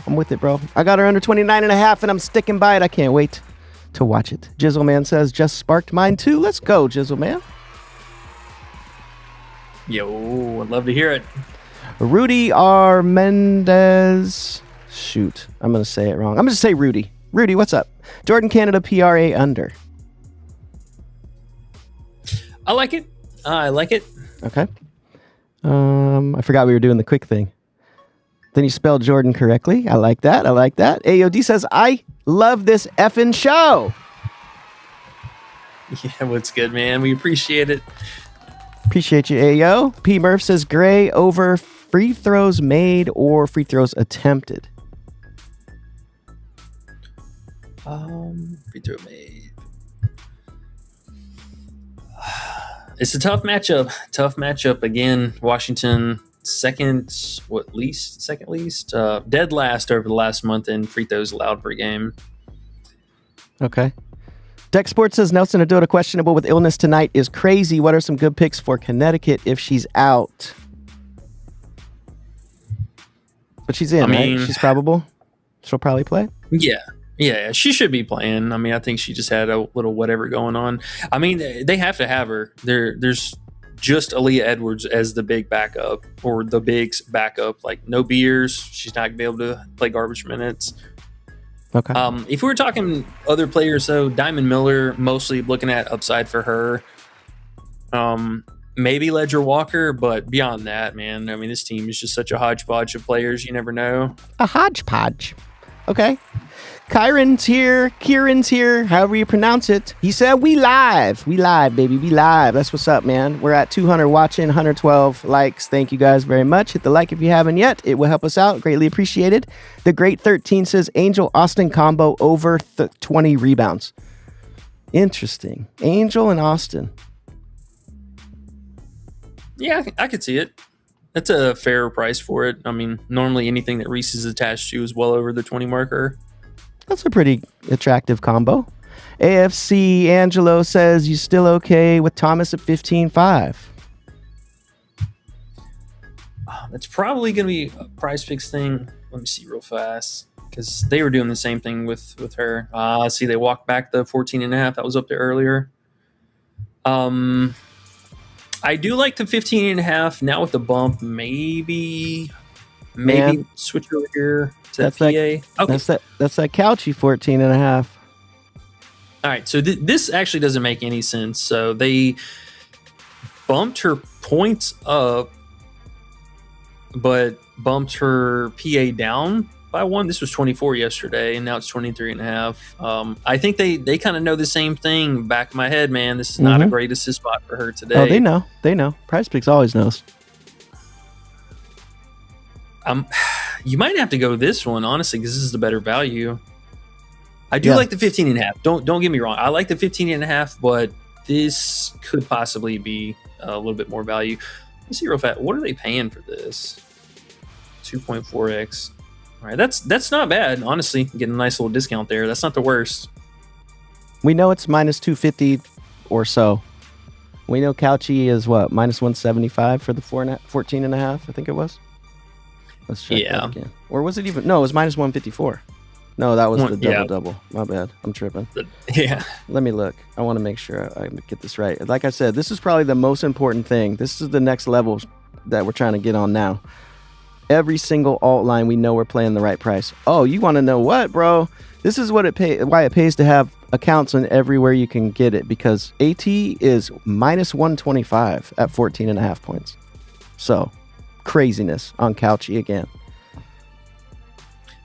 Speaker 6: I got her under 29.5, and I'm sticking by it. I can't wait to watch it." Jizzleman says, "Just sparked mine too. Let's go, Jizzleman."
Speaker 5: Yo, I'd love to hear it.
Speaker 6: Rudy R. Mendez. Shoot, I'm going to say it wrong. I'm going to say Rudy. Rudy, what's up? Jordan Canada PRA under.
Speaker 5: I like it.
Speaker 6: Okay. I forgot we were doing the quick thing. Then you spelled Jordan correctly. I like that. AOD says, "I love this effing show."
Speaker 5: Yeah, what's good, man? We appreciate it.
Speaker 6: Appreciate you, Ayo. P. Murph says, "Gray over free throws made or free throws attempted."
Speaker 5: Free throw made. It's a tough matchup again. Washington second least, dead last over the last month in free throws allowed per game.
Speaker 6: Okay. Deck Sports says, "Nelson Adota questionable with illness tonight is crazy. What are some good picks for Connecticut if she's out?" But she's in, right? She's probable. She'll probably play.
Speaker 5: Yeah, she should be playing. I mean, I think she just had a little whatever going on. I mean, they have to have her. There's just Aaliyah Edwards as the big backup, or the big's backup. Like, no Beers. She's not going to be able to play garbage minutes.
Speaker 6: Okay.
Speaker 5: If we were talking other players, though, Diamond Miller, mostly looking at upside for her. maybe Ledger Walker, but beyond that, man, I mean, this team is just such a hodgepodge of players. You never know.
Speaker 6: A hodgepodge. Okay. Kieran's here, however you pronounce it. He said, we live, baby, we live. That's what's up, man. We're at 200 watching, 112 likes. Thank you guys very much. Hit the like if you haven't yet. It will help us out. Greatly appreciated. The Great 13 says Angel Austin combo over 20 rebounds. Interesting. Angel and Austin.
Speaker 5: Yeah, I could see it. That's a fair price for it. I mean, normally anything that Reese is attached to is well over the 20 marker.
Speaker 6: That's a pretty attractive combo. AFC Angelo says, you still okay with Thomas at 15.5?
Speaker 5: That's probably going to be a Prizepicks thing. Let me see real fast, because they were doing the same thing with her. See, they walked back the 14.5. That was up there earlier. I do like the 15.5. Now with the bump, maybe switch over here to
Speaker 6: That's
Speaker 5: PA.
Speaker 6: okay. That's that Couchy 14.5.
Speaker 5: All right, so this actually doesn't make any sense. So they bumped her points up, but bumped her PA down by 1. This was 24 yesterday, and now it's 23.5. I think they kind of know the same thing. Back of my head, man, this is not a great assist spot for her today.
Speaker 6: Oh, they know. Prizepicks always knows.
Speaker 5: You might have to go this one, honestly, because this is the better value. I do like the 15.5. Don't get me wrong. I like the 15.5, but this could possibly be a little bit more value. Let's see real fast. What are they paying for this? 2.4x. All right, that's not bad, honestly. Getting a nice little discount there. That's not the worst.
Speaker 6: We know it's minus 250 or so. We know Couchy is what, minus 175 for the 14.5, I think it was. Let's check that again. Or was it even? No, it was minus 154. No, that was the double. My bad. I'm tripping.
Speaker 5: Yeah.
Speaker 6: Let me look. I want to make sure I get this right. Like I said, this is probably the most important thing. This is the next level that we're trying to get on now. Every single alt line, we know we're playing the right price. Oh, you want to know what, bro? This is what why it pays to have accounts on everywhere you can get it, because AT is minus 125 at 14.5 points. So, craziness on Couchy again.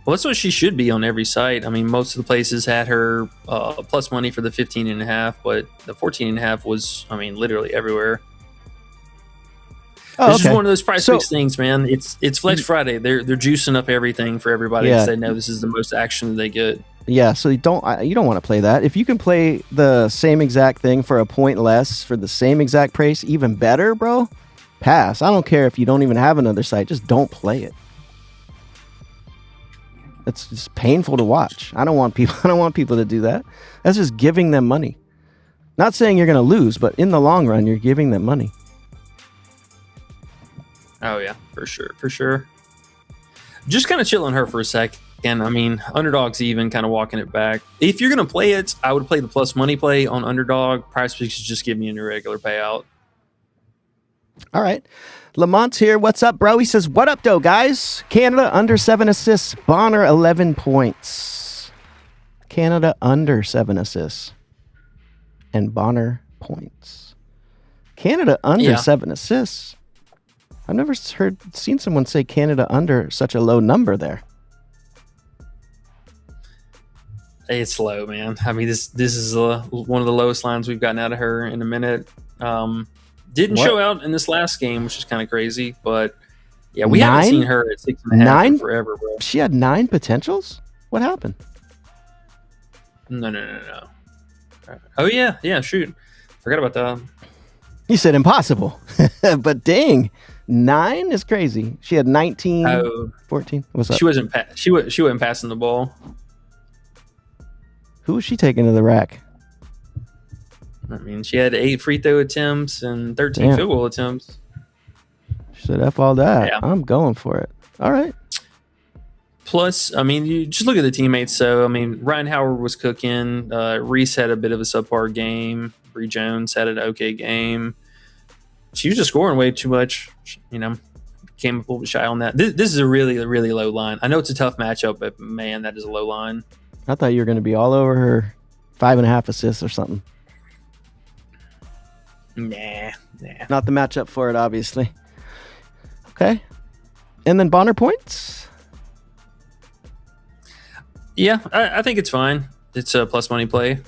Speaker 5: Well, that's what she should be on every site. I mean, most of the places had her plus money for the 15.5, but the 14.5 was, I mean, literally everywhere.
Speaker 6: Oh,
Speaker 5: this is one of those Prizepicks things, man. It's Flex Friday. They're juicing up everything for everybody because they know this is the most action they get. Yeah,
Speaker 6: so you don't want to play that. If you can play the same exact thing for a point less for the same exact price, even better, bro. Pass. I don't care if you don't even have another site. Just don't play it. It's just painful to watch. I don't want people to do that. That's just giving them money. Not saying you're going to lose, but in the long run, you're giving them money.
Speaker 5: Oh yeah, for sure. Just kind of chill on her for a second. I mean, Underdog's even kind of walking it back. If you're going to play it, I would play the plus money play on Underdog. Prizepicks is just give me an irregular payout.
Speaker 6: All right. Lamont's here. What's up, bro? He says, what up, though, guys? Canada under 7 assists. Bonner 11 points. Canada under 7 assists. And Bonner points. Canada under 7 assists. I've never seen someone say Canada under such a low number there.
Speaker 5: It's low, man. I mean, this is one of the lowest lines we've gotten out of her in a minute. Didn't show out in this last game, which is kind of crazy. But yeah, we haven't seen her at 6.5 in forever, bro.
Speaker 6: She had 9 potentials? What happened?
Speaker 5: No. Oh yeah. Shoot, forgot about that.
Speaker 6: You said impossible, but dang. 9 is crazy. She had 19, 14. What's up?
Speaker 5: She wasn't passing the ball.
Speaker 6: Who was she taking to the rack?
Speaker 5: I mean, she had 8 free throw attempts and 13 field goal attempts.
Speaker 6: She said, F all that.
Speaker 5: Yeah.
Speaker 6: I'm going for it. All right.
Speaker 5: Plus, I mean, you just look at the teammates. So, I mean, Ryan Howard was cooking. Reese had a bit of a subpar game. Bree Jones had an okay game. She was just scoring way too much. You know, came up a little bit shy on that. This is a really, really low line. I know it's a tough matchup, but man, that is a low line.
Speaker 6: I thought you were going to be all over her 5.5 assists or something.
Speaker 5: Nah.
Speaker 6: Not the matchup for it, obviously. Okay. And then Bonner points?
Speaker 5: Yeah, I think it's fine. It's a plus money play.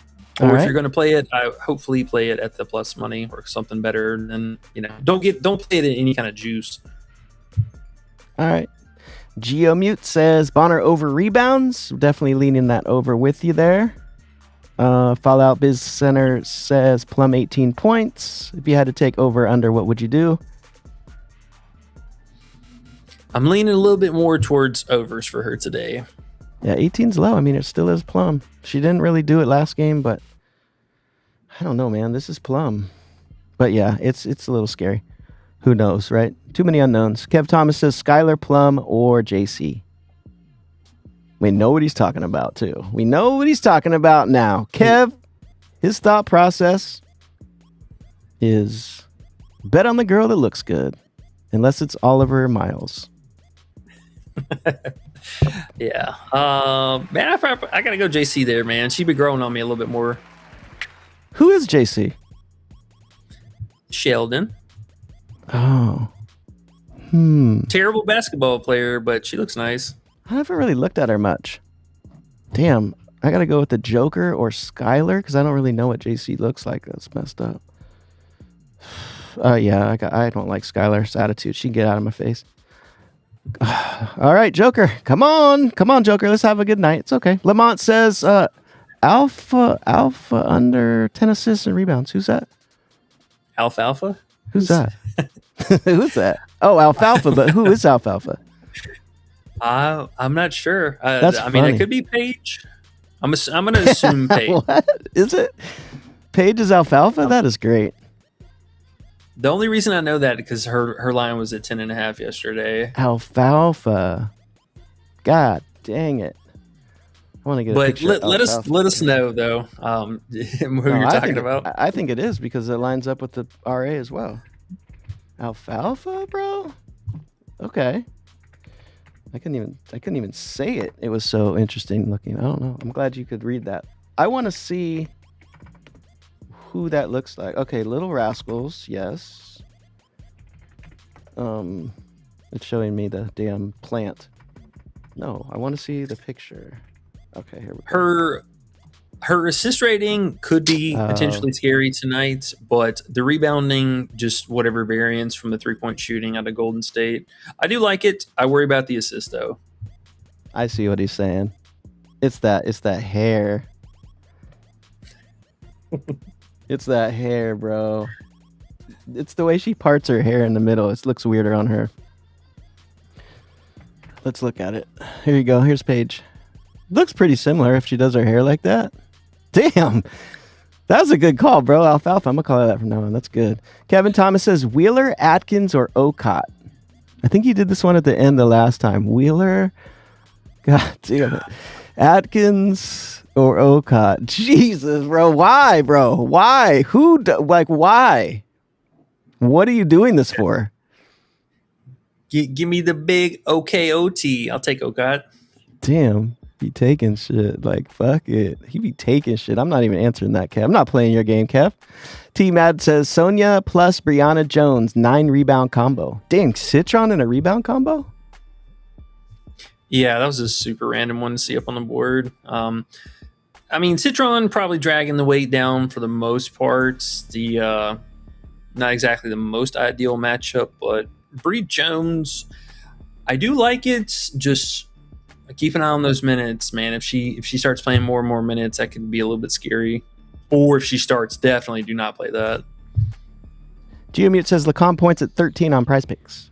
Speaker 6: All
Speaker 5: Or if
Speaker 6: right.
Speaker 5: you're going to play it, I hopefully play it at the plus money or something better than, don't play it in any kind of juice.
Speaker 6: All right. Geomute says Bonner over rebounds. Definitely leaning that over with you there. Fallout Biz Center says Plum 18 points. If you had to take over or under, what would you do?
Speaker 5: I'm leaning a little bit more towards overs for her today.
Speaker 6: Yeah, 18's low. I mean, it still is Plum. She didn't really do it last game, but I don't know, man. This is Plum. But yeah, it's a little scary. Who knows, right? Too many unknowns. Kev Thomas says Skylar, Plum, or JC. We know what he's talking about, too. We know what he's talking about now. Kev, his thought process is bet on the girl that looks good, unless it's Oliver Miles.
Speaker 5: Yeah. Man, I got to go JC there, man. She'd be growing on me a little bit more.
Speaker 6: Who is JC?
Speaker 5: Sheldon.
Speaker 6: Oh.
Speaker 5: Terrible basketball player, but she looks nice.
Speaker 6: I haven't really looked at her much. Damn. I got to go with the Joker or Skylar because I don't really know what JC looks like. That's messed up. Yeah, I don't like Skylar's attitude. She can get out of my face. All right, Joker. Come on, Joker. Let's have a good night. It's okay. Lamont says Alpha under 10 assists and rebounds. Who's that?
Speaker 5: Alfalfa?
Speaker 6: Who's that? Who's that? Oh, Alfalfa. But who is Alfalfa?
Speaker 5: I'm not sure.
Speaker 6: That's
Speaker 5: I mean,
Speaker 6: funny.
Speaker 5: it could be Paige. I'm going to assume Paige.
Speaker 6: What is it? Paige is Alfalfa? That is great.
Speaker 5: The only reason I know that because her line was at 10.5 yesterday.
Speaker 6: Alfalfa. God dang it. I want to get a
Speaker 5: But
Speaker 6: picture.
Speaker 5: let us know though who you're talking about.
Speaker 6: I think it is because it lines up with the RA as well. Alfalfa, bro? Okay. I couldn't even say it. It was so interesting looking. I don't know. I'm glad you could read that. I want to see who that looks like. Okay, Little Rascals, yes. It's showing me the damn plant. No, I want to see the picture. Okay, here we go.
Speaker 5: Her assist rating could be potentially scary tonight, but the rebounding, just whatever variance from the 3-point shooting out of Golden State, I do like it. I worry about the assist though.
Speaker 6: I see what he's saying. It's that hair. It's that hair, bro. It's the way she parts her hair in the middle. It looks weirder on her. Let's look at it. Here you go. Here's Paige. Looks pretty similar if she does her hair like that. Damn. That was a good call, bro. Alfalfa. I'm going to call her that from now on. That's good. Kevin Thomas says Wheeler, Atkins, or Ocott. I think you did this one at the end the last time. Wheeler. God damn it. Atkins or Ocott. Jesus, bro. Why, bro? Why? Why? What are you doing this for?
Speaker 5: Give me the big OKOT. I'll take Ocott.
Speaker 6: Damn. Be taking shit. Like, fuck it. He be taking shit. I'm not even answering that, Kev. I'm not playing your game, Kev. T-Mad says Sonia plus Brianna Jones, 9 rebound combo. Dang, Citron in a rebound combo?
Speaker 5: Yeah, that was a super random one to see up on the board. I mean, Citron probably dragging the weight down for the most part. The not exactly the most ideal matchup, but Bree Jones, I do like it. Just keep an eye on those minutes, man. If she starts playing more and more minutes, that could be a little bit scary. Or if she starts, definitely do not play that.
Speaker 6: Geomute says Lacan points at 13 on Prizepicks.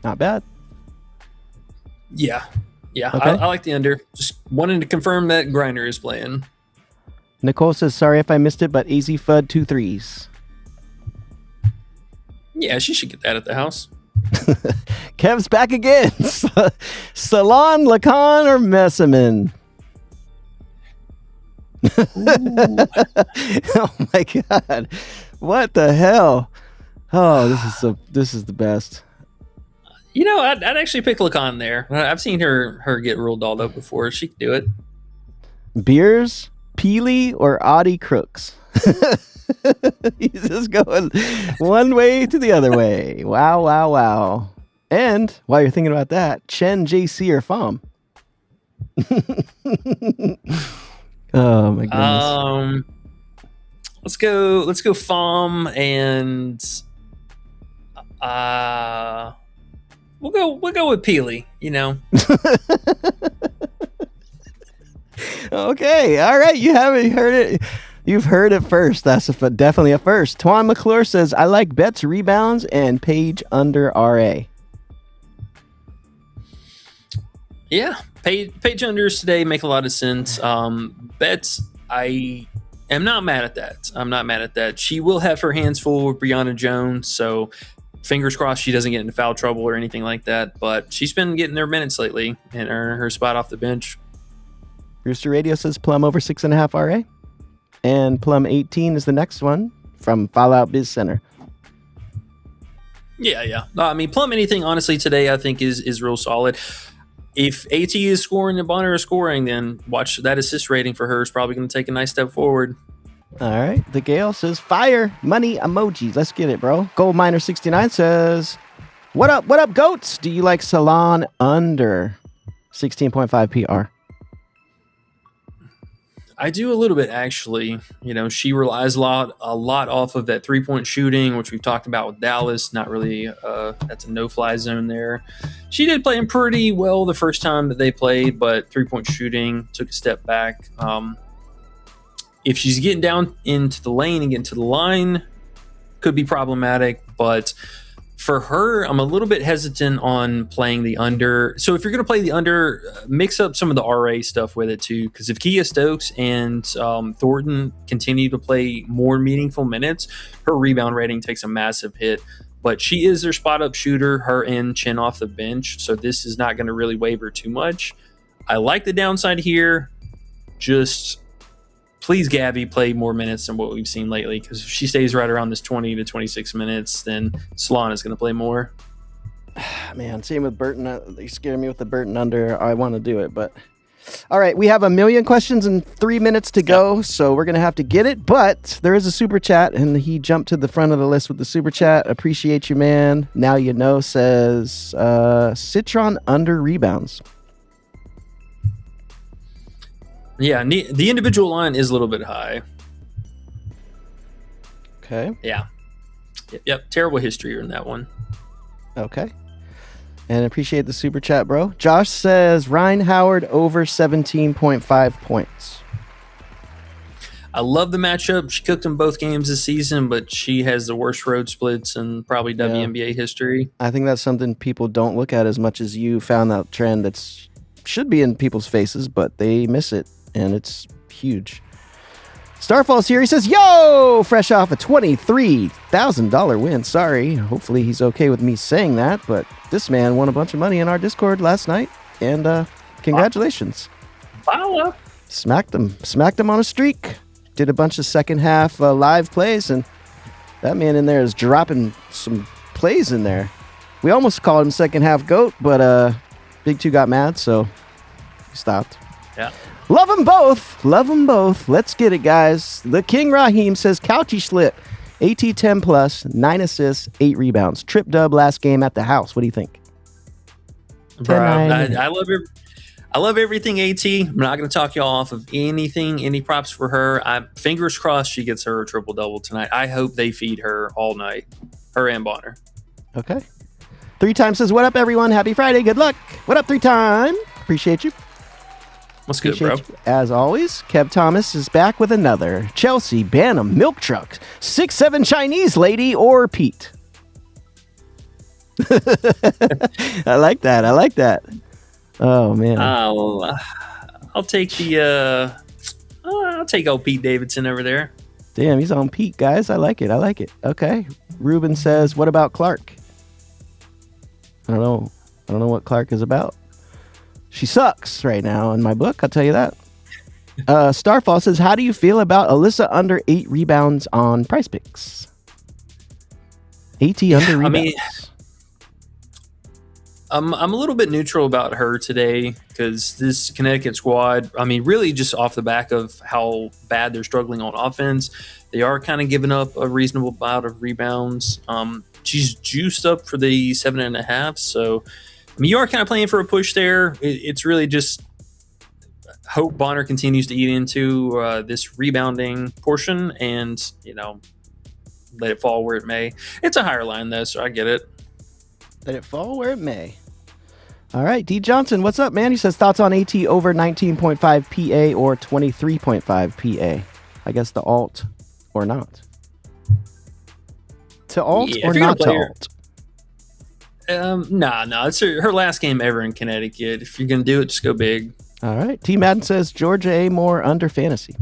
Speaker 6: Not bad.
Speaker 5: Yeah.
Speaker 6: Okay.
Speaker 5: I like the under. Just wanting to confirm that Griner is playing.
Speaker 6: Nicole says, sorry if I missed it, but AZ Fudd 2 threes.
Speaker 5: Yeah, she should get that at the house.
Speaker 6: Kev's back again. Salon, Lacan, or Messaman? Oh my god. What the hell? Oh, this is the best.
Speaker 5: You know, I'd actually pick Lacan there. I've seen her get real dolled up before. She could do it.
Speaker 6: Beers, Peely, or Audie Crooks? He's just going one way to the other way. Wow, wow, wow. And while you're thinking about that, Chen, JC, or Fom? Oh my goodness.
Speaker 5: Let's go Fom, and we'll go with Peely, you know.
Speaker 6: Okay, all right. You haven't heard it. You've heard it first. That's definitely a first. Twan McClure says, I like Betts rebounds and Paige under RA.
Speaker 5: Yeah, page unders today make a lot of sense. Betts, I am not mad at that. I'm not mad at that. She will have her hands full with Brianna Jones, so fingers crossed she doesn't get into foul trouble or anything like that. But she's been getting their minutes lately and earning her spot off the bench.
Speaker 6: Rooster Radio says Plum over 6.5 RA. And Plum 18 is the next one from Fallout Biz Center.
Speaker 5: Yeah. I mean, Plum anything, honestly, today I think is real solid. If AT is scoring and Bonner is scoring, then watch that assist rating for her is probably going to take a nice step forward.
Speaker 6: All right. The Gale says fire money emoji. Let's get it, bro. Gold Miner 69 says, what up, goats? Do you like Salon under 16.5 PR? I do a little bit, actually. You know, she relies a lot off of that 3-point shooting, which we've talked about with Dallas. Not really, that's a no-fly zone there. She did play pretty well the first time that they played, but 3-point shooting took a step back. If she's getting down into the lane and getting to the line, could be problematic, but for her, I'm a little bit hesitant on playing the under. So if you're going to play the under, mix up some of the RA stuff with it too. Because if Kia Stokes and Thornton continue to play more meaningful minutes, her rebound rating takes a massive hit. But she is their spot-up shooter, her and Chin off the bench. So this is not going to really waver too much. I like the downside here. Just please, Gabby, play more minutes than what we've seen lately, because if she stays right around this 20 to 26 minutes, then Salon is going to play more. Man, same with Burton. You scared me with the Burton under. I want to do it, but all right. We have a million questions and 3 minutes to go, so we're going to have to get it. But there is a super chat, and he jumped to the front of the list with the super chat. Appreciate you, man. Now you know says Citron under rebounds.
Speaker 5: Yeah, the individual line is a little bit high.
Speaker 6: Okay.
Speaker 5: Yeah. Yep. Terrible history in that one.
Speaker 6: Okay. And appreciate the super chat, bro. Josh says Ryan Howard over 17.5 points.
Speaker 5: I love the matchup. She cooked in both games this season, but she has the worst road splits in probably WNBA history.
Speaker 6: I think that's something people don't look at as much as you found that trend that's should be in people's faces, but they miss it. And it's huge. Starfall's here. He says, yo, fresh off a $23,000 win. Sorry. Hopefully he's okay with me saying that. But this man won a bunch of money in our Discord last night. And congratulations.
Speaker 5: Wow.
Speaker 6: Smacked him on a streak. Did a bunch of second half live plays. And that man in there is dropping some plays in there. We almost called him second half GOAT. But Big Two got mad. So he stopped.
Speaker 5: Yeah.
Speaker 6: Love them both. Love them both. Let's get it, guys. The King Raheem says, Couchy slip. AT 10 plus, 9 assists, 8 rebounds. Trip dub last game at the house. What do you think?
Speaker 5: Bro, I love everything AT. I'm not going to talk y'all off of any props for her. Fingers crossed she gets her triple-double tonight. I hope they feed her all night. Her and Bonner.
Speaker 6: Okay. 3 times says, what up, everyone? Happy Friday. Good luck. What up, 3 time? Appreciate you.
Speaker 5: What's good, bro?
Speaker 6: As always, Kev Thomas is back with another Chelsea Bantam Milk Truck 6'7" Chinese lady or Pete. I like that. Oh man.
Speaker 5: I'll take I'll take old Pete Davidson over there.
Speaker 6: Damn, he's on Pete, guys. I like it. Okay. Ruben says, what about Clark? I don't know what Clark is about. She sucks right now in my book, I'll tell you that. Starfall says, how do you feel about Alyssa under 8 rebounds on Prizepicks? AT under rebounds.
Speaker 5: I'm a little bit neutral about her today because this Connecticut squad, I mean, really just off the back of how bad they're struggling on offense, they are kind of giving up a reasonable amount of rebounds. She's juiced up for the 7.5. So, I mean, you are kind of playing for a push there. It's really just hope Bonner continues to eat into this rebounding portion and, let it fall where it may. It's a higher line, though, so I get it.
Speaker 6: Let it fall where it may. All right, D. Johnson, what's up, man? He says thoughts on AT over 19.5 PA or 23.5 PA. I guess the alt or not. To alt or not to alt?
Speaker 5: Nah. It's her last game ever in Connecticut. If you're going to do it, just go big.
Speaker 6: All right. T. Madden says Georgia A more under fantasy.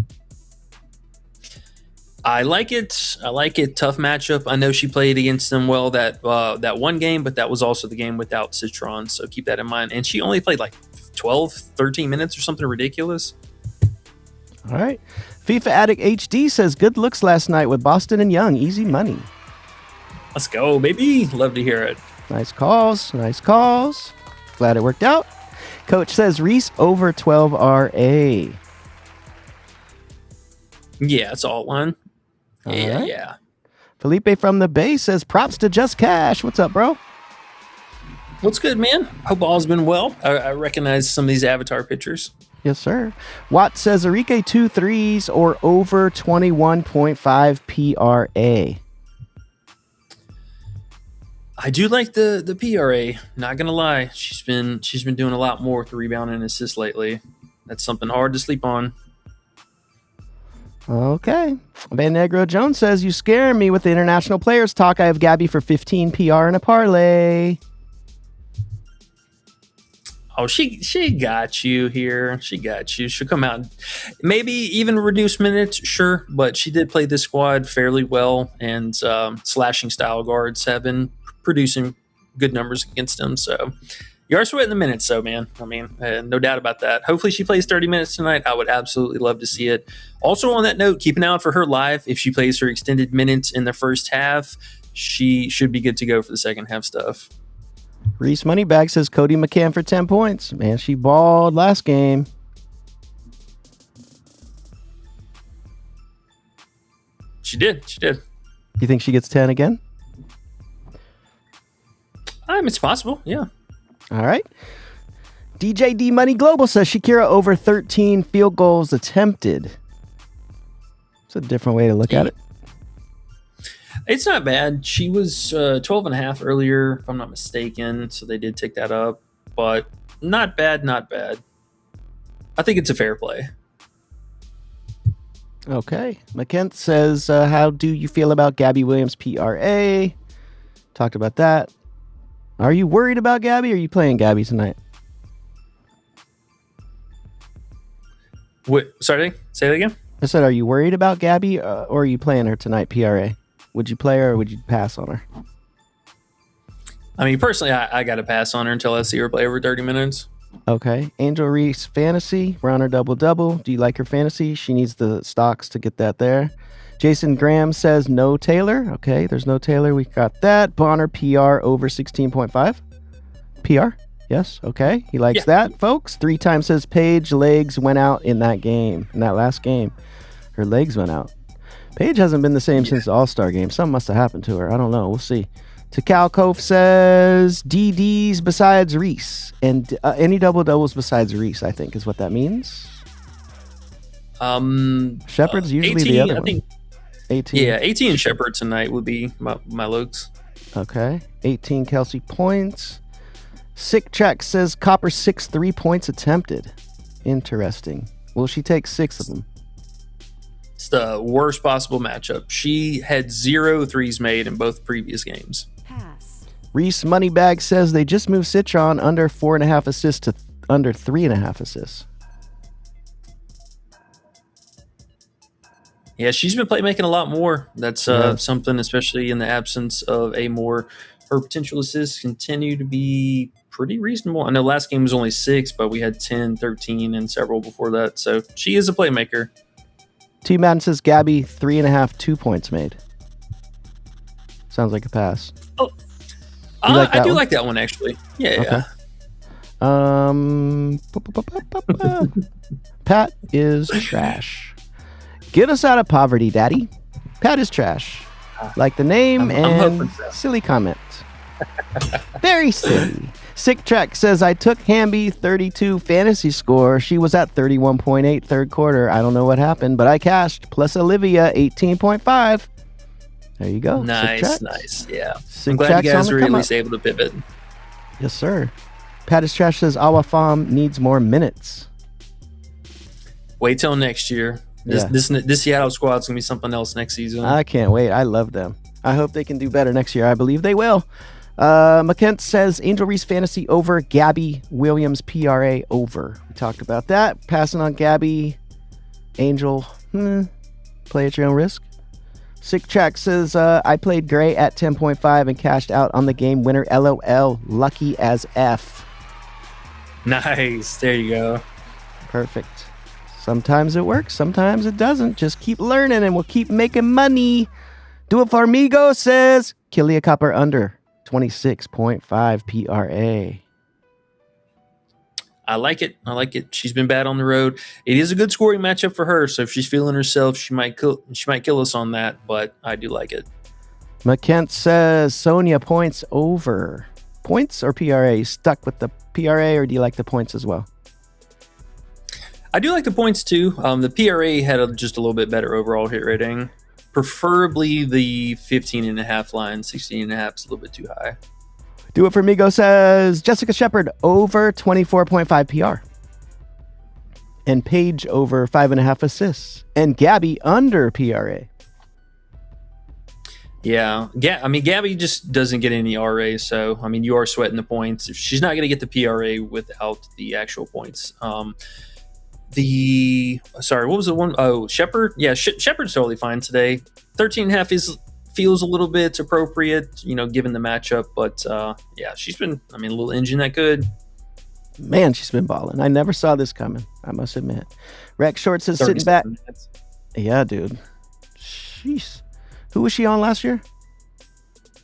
Speaker 5: I like it. Tough matchup. I know she played against them well that one game, but that was also the game without Citron. So keep that in mind. And she only played like 12, 13 minutes or something ridiculous.
Speaker 6: All right. FIFA Addict HD says good looks last night with Boston and Young. Easy money.
Speaker 5: Let's go, baby. Love to hear it.
Speaker 6: Nice calls. Glad it worked out. Coach says Reese over 12 RA.
Speaker 5: Yeah, it's alt line.
Speaker 6: Right.
Speaker 5: Yeah.
Speaker 6: Felipe from the Bay says props to Just Cash. What's up, bro?
Speaker 5: What's good, man? Hope all's been well. I recognize some of these avatar pictures.
Speaker 6: Yes, sir. Watt says Arike 2 threes or over 21.5 PRA.
Speaker 5: I do like the PRA. Not gonna lie, she's been doing a lot more with the rebound and assist lately. That's something hard to sleep on.
Speaker 6: Okay. Van Negro Jones says, you scare me with the international players talk. I have Gabby for 15 PR and a parlay.
Speaker 5: Oh, she got you here. She got you. She'll come out. Maybe even reduce minutes, sure. But she did play this squad fairly well. And slashing style guards have been producing good numbers against them. So you are sweating the minutes, though, man. I mean, no doubt about that. Hopefully she plays 30 minutes tonight. I would absolutely love to see it. Also, on that note, keep an eye out for her live. If she plays her extended minutes in the first half, she should be good to go for the second half stuff.
Speaker 6: Reese Moneybag says Cody McCann for 10 points. Man, she balled last game.
Speaker 5: She did.
Speaker 6: You think she gets 10 again?
Speaker 5: It's possible, yeah.
Speaker 6: All right. DJ D Money Global says Shakira over 13 field goals attempted. It's a different way to look at it.
Speaker 5: It's not bad. She was 12 and a half earlier, if I'm not mistaken. So they did take that up. But not bad. I think it's a fair play.
Speaker 6: Okay. McKent says, how do you feel about Gabby Williams PRA? Talked about that. Are you worried about Gabby or are you playing Gabby tonight?
Speaker 5: Wait, sorry, say that again?
Speaker 6: I said, are you worried about Gabby or are you playing her tonight, PRA? Would you play her or would you pass on her?
Speaker 5: I mean, personally, I got to pass on her until I see her play over 30 minutes.
Speaker 6: Okay. Angel Reese Fantasy. We're on her double-double. Do you like her fantasy? She needs the stocks to get that there. Jason Graham says no Taylor. Okay, there's no Taylor. We got that. Bonner PR over 16.5. PR? Yes. Okay. He likes that, folks. 3 times says Paige legs went out in that game. In that last game. Her legs went out. Paige hasn't been the same since the All-Star game. Something must have happened to her. I don't know. We'll see. Takal Cove says DDs besides Reese. And any double-doubles besides Reese, I think, is what that means. Shepard's usually
Speaker 5: 18,
Speaker 6: the other
Speaker 5: I
Speaker 6: one.
Speaker 5: think,
Speaker 6: 18.
Speaker 5: Yeah, 18 Shepard tonight would be my looks.
Speaker 6: Okay. 18 Kelsey points. Sick Check says Copper 6 3-points attempted. Interesting. Will she take 6 of them?
Speaker 5: It's the worst possible matchup. She had 0 threes made in both previous games.
Speaker 6: Reese Moneybag says they just moved Citron under 4.5 assists to under 3.5 assists.
Speaker 5: Yeah, she's been making a lot more. That's something, especially in the absence of a more. Her potential assists continue to be pretty reasonable. I know last game was only 6, but we had 10, 13, and several before that. So she is a playmaker.
Speaker 6: T Madden says Gabby 3.5 2 points made. Sounds like a pass. You like
Speaker 5: I
Speaker 6: that
Speaker 5: do
Speaker 6: one?
Speaker 5: like that one actually. Yeah.
Speaker 6: Okay. Pat is trash. Get us out of poverty, Daddy. Pat is trash. Like the name
Speaker 5: I'm
Speaker 6: and
Speaker 5: hoping so.
Speaker 6: silly comment. Very silly. Sick Track says, I took Hamby 32 fantasy score. She was at 31.8 third quarter. I don't know what happened, but I cashed. Plus Olivia 18.5. There you go.
Speaker 5: Nice. Yeah.
Speaker 6: Sick
Speaker 5: I'm glad
Speaker 6: Track's
Speaker 5: you
Speaker 6: on
Speaker 5: guys
Speaker 6: the
Speaker 5: were at
Speaker 6: come
Speaker 5: least
Speaker 6: up.
Speaker 5: able to pivot.
Speaker 6: Yes, sir. Pat is trash says, Awa Farm needs more minutes.
Speaker 5: Wait till next year. This Seattle squad's gonna be something else next season.
Speaker 6: I can't wait. I love them. I hope they can do better next year. I believe they will. McKent says Angel Reese fantasy over, Gabby Williams PRA over. We talked about that. Passing on Gabby. Angel, play at your own risk. Sick Track says, I played Gray at 10.5 and cashed out on the game winner. LOL. Lucky as F.
Speaker 5: Nice. There you go.
Speaker 6: Perfect. Sometimes it works. Sometimes it doesn't. Just keep learning and we'll keep making money. Do it for Amigo says Killia Copper under 26.5 PRA.
Speaker 5: I like it. She's been bad on the road. It is a good scoring matchup for her. So if she's feeling herself, she might kill us on that. But I do like it.
Speaker 6: McKent says Sonia points over. Points or PRA? You stuck with the PRA or do you like the points as well?
Speaker 5: I do like the points too. The PRA had just a little bit better overall hit rating. Preferably the 15.5 line. 16.5 is a little bit too high.
Speaker 6: Do it for Migo says Jessica Shepard over 24.5 PR. And Paige over 5.5 assists. And Gabby under PRA.
Speaker 5: Yeah. Gabby just doesn't get any RA. So, you are sweating the points. She's not going to get the PRA without the actual points. What was the one? Oh, Shepard. Yeah, Shepard's totally fine today. 13.5 feels a little bit appropriate, given the matchup. But she's been, a little engine that good.
Speaker 6: Man, she's been balling. I never saw this coming, I must admit. Rex Short says sitting back.
Speaker 5: Minutes.
Speaker 6: Yeah, dude. Jeez. Who was she on last year?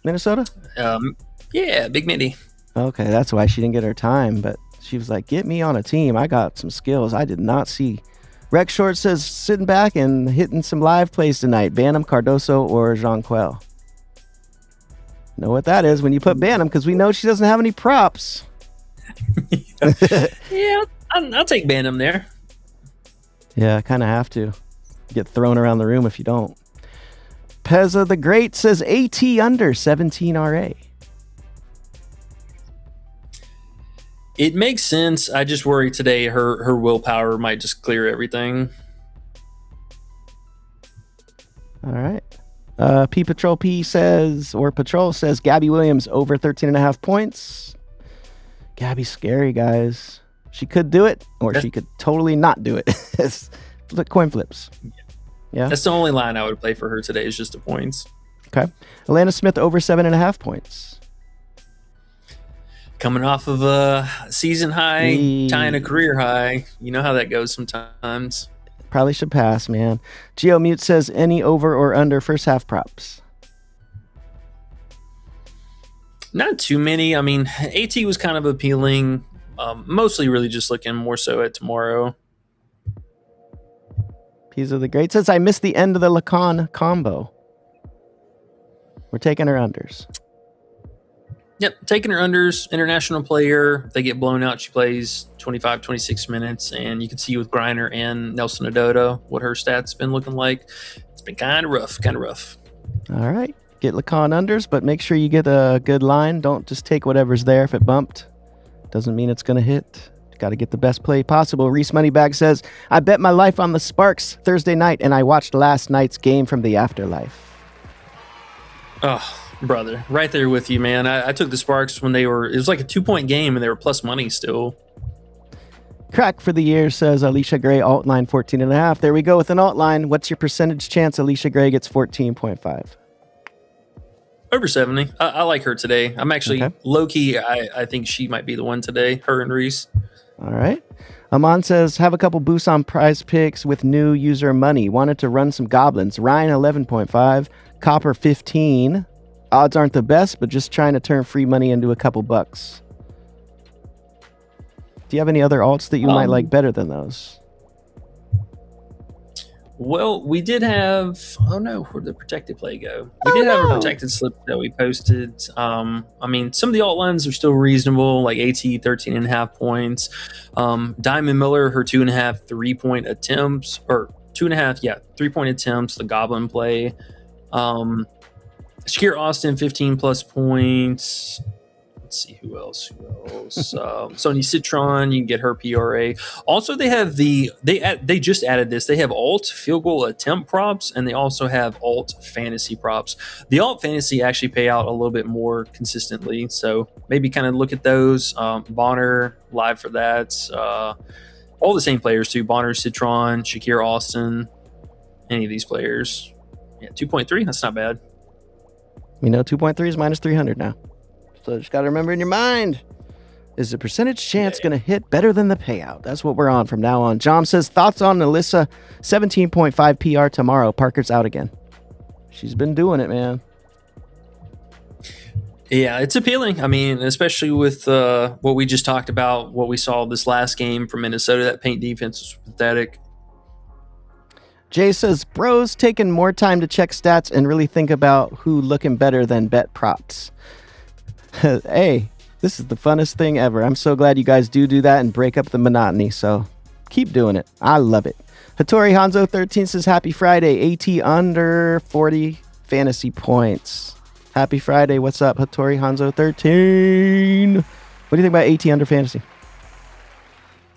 Speaker 6: Minnesota?
Speaker 5: Yeah, Big Mindy.
Speaker 6: Okay, that's why she didn't get her time, but she was like, get me on a team. I got some skills I did not see. Rex Short says, sitting back and hitting some live plays tonight. Bantam, Cardoso, or Jonquel. Know what that is when you put Bantam, because we know she doesn't have any props.
Speaker 5: Yeah, I'll take Bantam there.
Speaker 6: Yeah, I kind of have to. Get thrown around the room if you don't. Pezza the Great says AT under 17 RA.
Speaker 5: It makes sense. I just worry today her willpower might just clear everything.
Speaker 6: All right. P Patrol P says, or Patrol says, Gabby Williams over 13.5 points. Gabby's scary, guys. She could do it, or she could totally not do it. It's coin flips. Yeah.
Speaker 5: That's the only line I would play for her today is just the points.
Speaker 6: Okay. Alana Smith over 7.5 points.
Speaker 5: Coming off of a season high, tying a career high. You know how that goes sometimes.
Speaker 6: Probably should pass, man. Geo Mute says any over or under first half props.
Speaker 5: Not too many. AT was kind of appealing. Mostly really just looking more so at tomorrow.
Speaker 6: Pizza the Great says, I missed the end of the Lacan combo. We're taking her unders.
Speaker 5: Yep, taking her unders. International player. If they get blown out, she plays 25, 26 minutes. And you can see with Griner and Nelson Adodo what her stats been looking like. It's been kind of rough.
Speaker 6: All right. Get Lacan unders, but make sure you get a good line. Don't just take whatever's there. If it bumped, doesn't mean it's going to hit. Got to get the best play possible. Reese Moneybag says, I bet my life on the Sparks Thursday night, and I watched last night's game from the afterlife.
Speaker 5: Oh, brother. Right there with you, man. I took the Sparks when it was like a 2-point game, and they were plus money still.
Speaker 6: Crack for the year says Alicia Gray, alt line 14.5. There we go with an alt line. What's your percentage chance Alicia Gray gets 14.5?
Speaker 5: Over 70. I like her today. I'm actually
Speaker 6: Okay.
Speaker 5: low-key. I think she might be the one today, her and Reese.
Speaker 6: All right. Amon says, have a couple boosts on prize picks with new user money. Wanted to run some goblins. Ryan 11.5. Copper 15. Odds aren't the best, but just trying to turn free money into a couple bucks. Do you have any other alts that you might like better than those?
Speaker 5: Well, we did have. Oh no, where'd the protected play go? We did have a protected slip that we posted. I mean, some of the alt lines are still reasonable, like AT 13.5 points. Diamond Miller, her 2.5 3-point attempts, or 2.5, 3-point attempts. The Goblin play. Shakir Austin, 15 plus points. Let's see who else. Sony Citron, you can get her PRA. Also, they have they just added this. They have alt field goal attempt props, and they also have alt fantasy props. The alt fantasy actually pay out a little bit more consistently, so maybe kind of look at those. Bonner live for that. All the same players too. Bonner, Citron, Shakir Austin, any of these players. Yeah, 2.3. That's not bad.
Speaker 6: 2.3 is minus 300 now. So just got to remember in your mind, is the percentage chance going to hit better than the payout? That's what we're on from now on. John says, thoughts on Alyssa, 17.5 PR tomorrow. Parker's out again. She's been doing it, man.
Speaker 5: Yeah, it's appealing. I mean, especially with what we just talked about, what we saw this last game from Minnesota, that paint defense was pathetic.
Speaker 6: Jay says, bros taking more time to check stats and really think about who looking better than bet props. Hey, this is the funnest thing ever. I'm so glad you guys do that and break up the monotony. So keep doing it. I love it. Hattori Hanzo 13 says, happy Friday. AT under 40 fantasy points. Happy Friday. What's up, Hattori Hanzo 13? What do you think about AT under fantasy?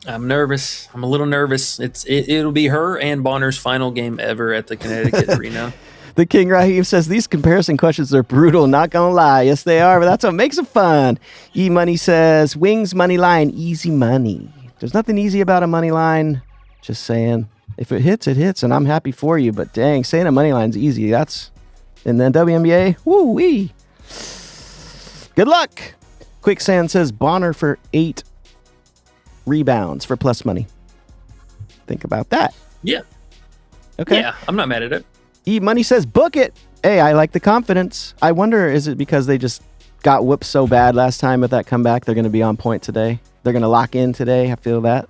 Speaker 5: I'm nervous. I'm a little nervous. It'll be her and Bonner's final game ever at the Connecticut Arena.
Speaker 6: The King Raheem says, these comparison questions are brutal, not gonna lie. Yes, they are, but that's what makes it fun. E-Money says, Wings money line, easy money. There's nothing easy about a money line. Just saying. If it hits, it hits, and I'm happy for you. But dang, saying a money line's easy. That's in the WNBA. Woo-wee. Good luck. Quicksand says, Bonner for 8 rebounds for plus money. Think about that.
Speaker 5: Yeah.
Speaker 6: Okay.
Speaker 5: Yeah, I'm not mad at it.
Speaker 6: E-Money says, book it. Hey, I like the confidence. I wonder, is it because they just got whooped so bad last time with that comeback, they're going to be on point today? They're going to lock in today. I feel that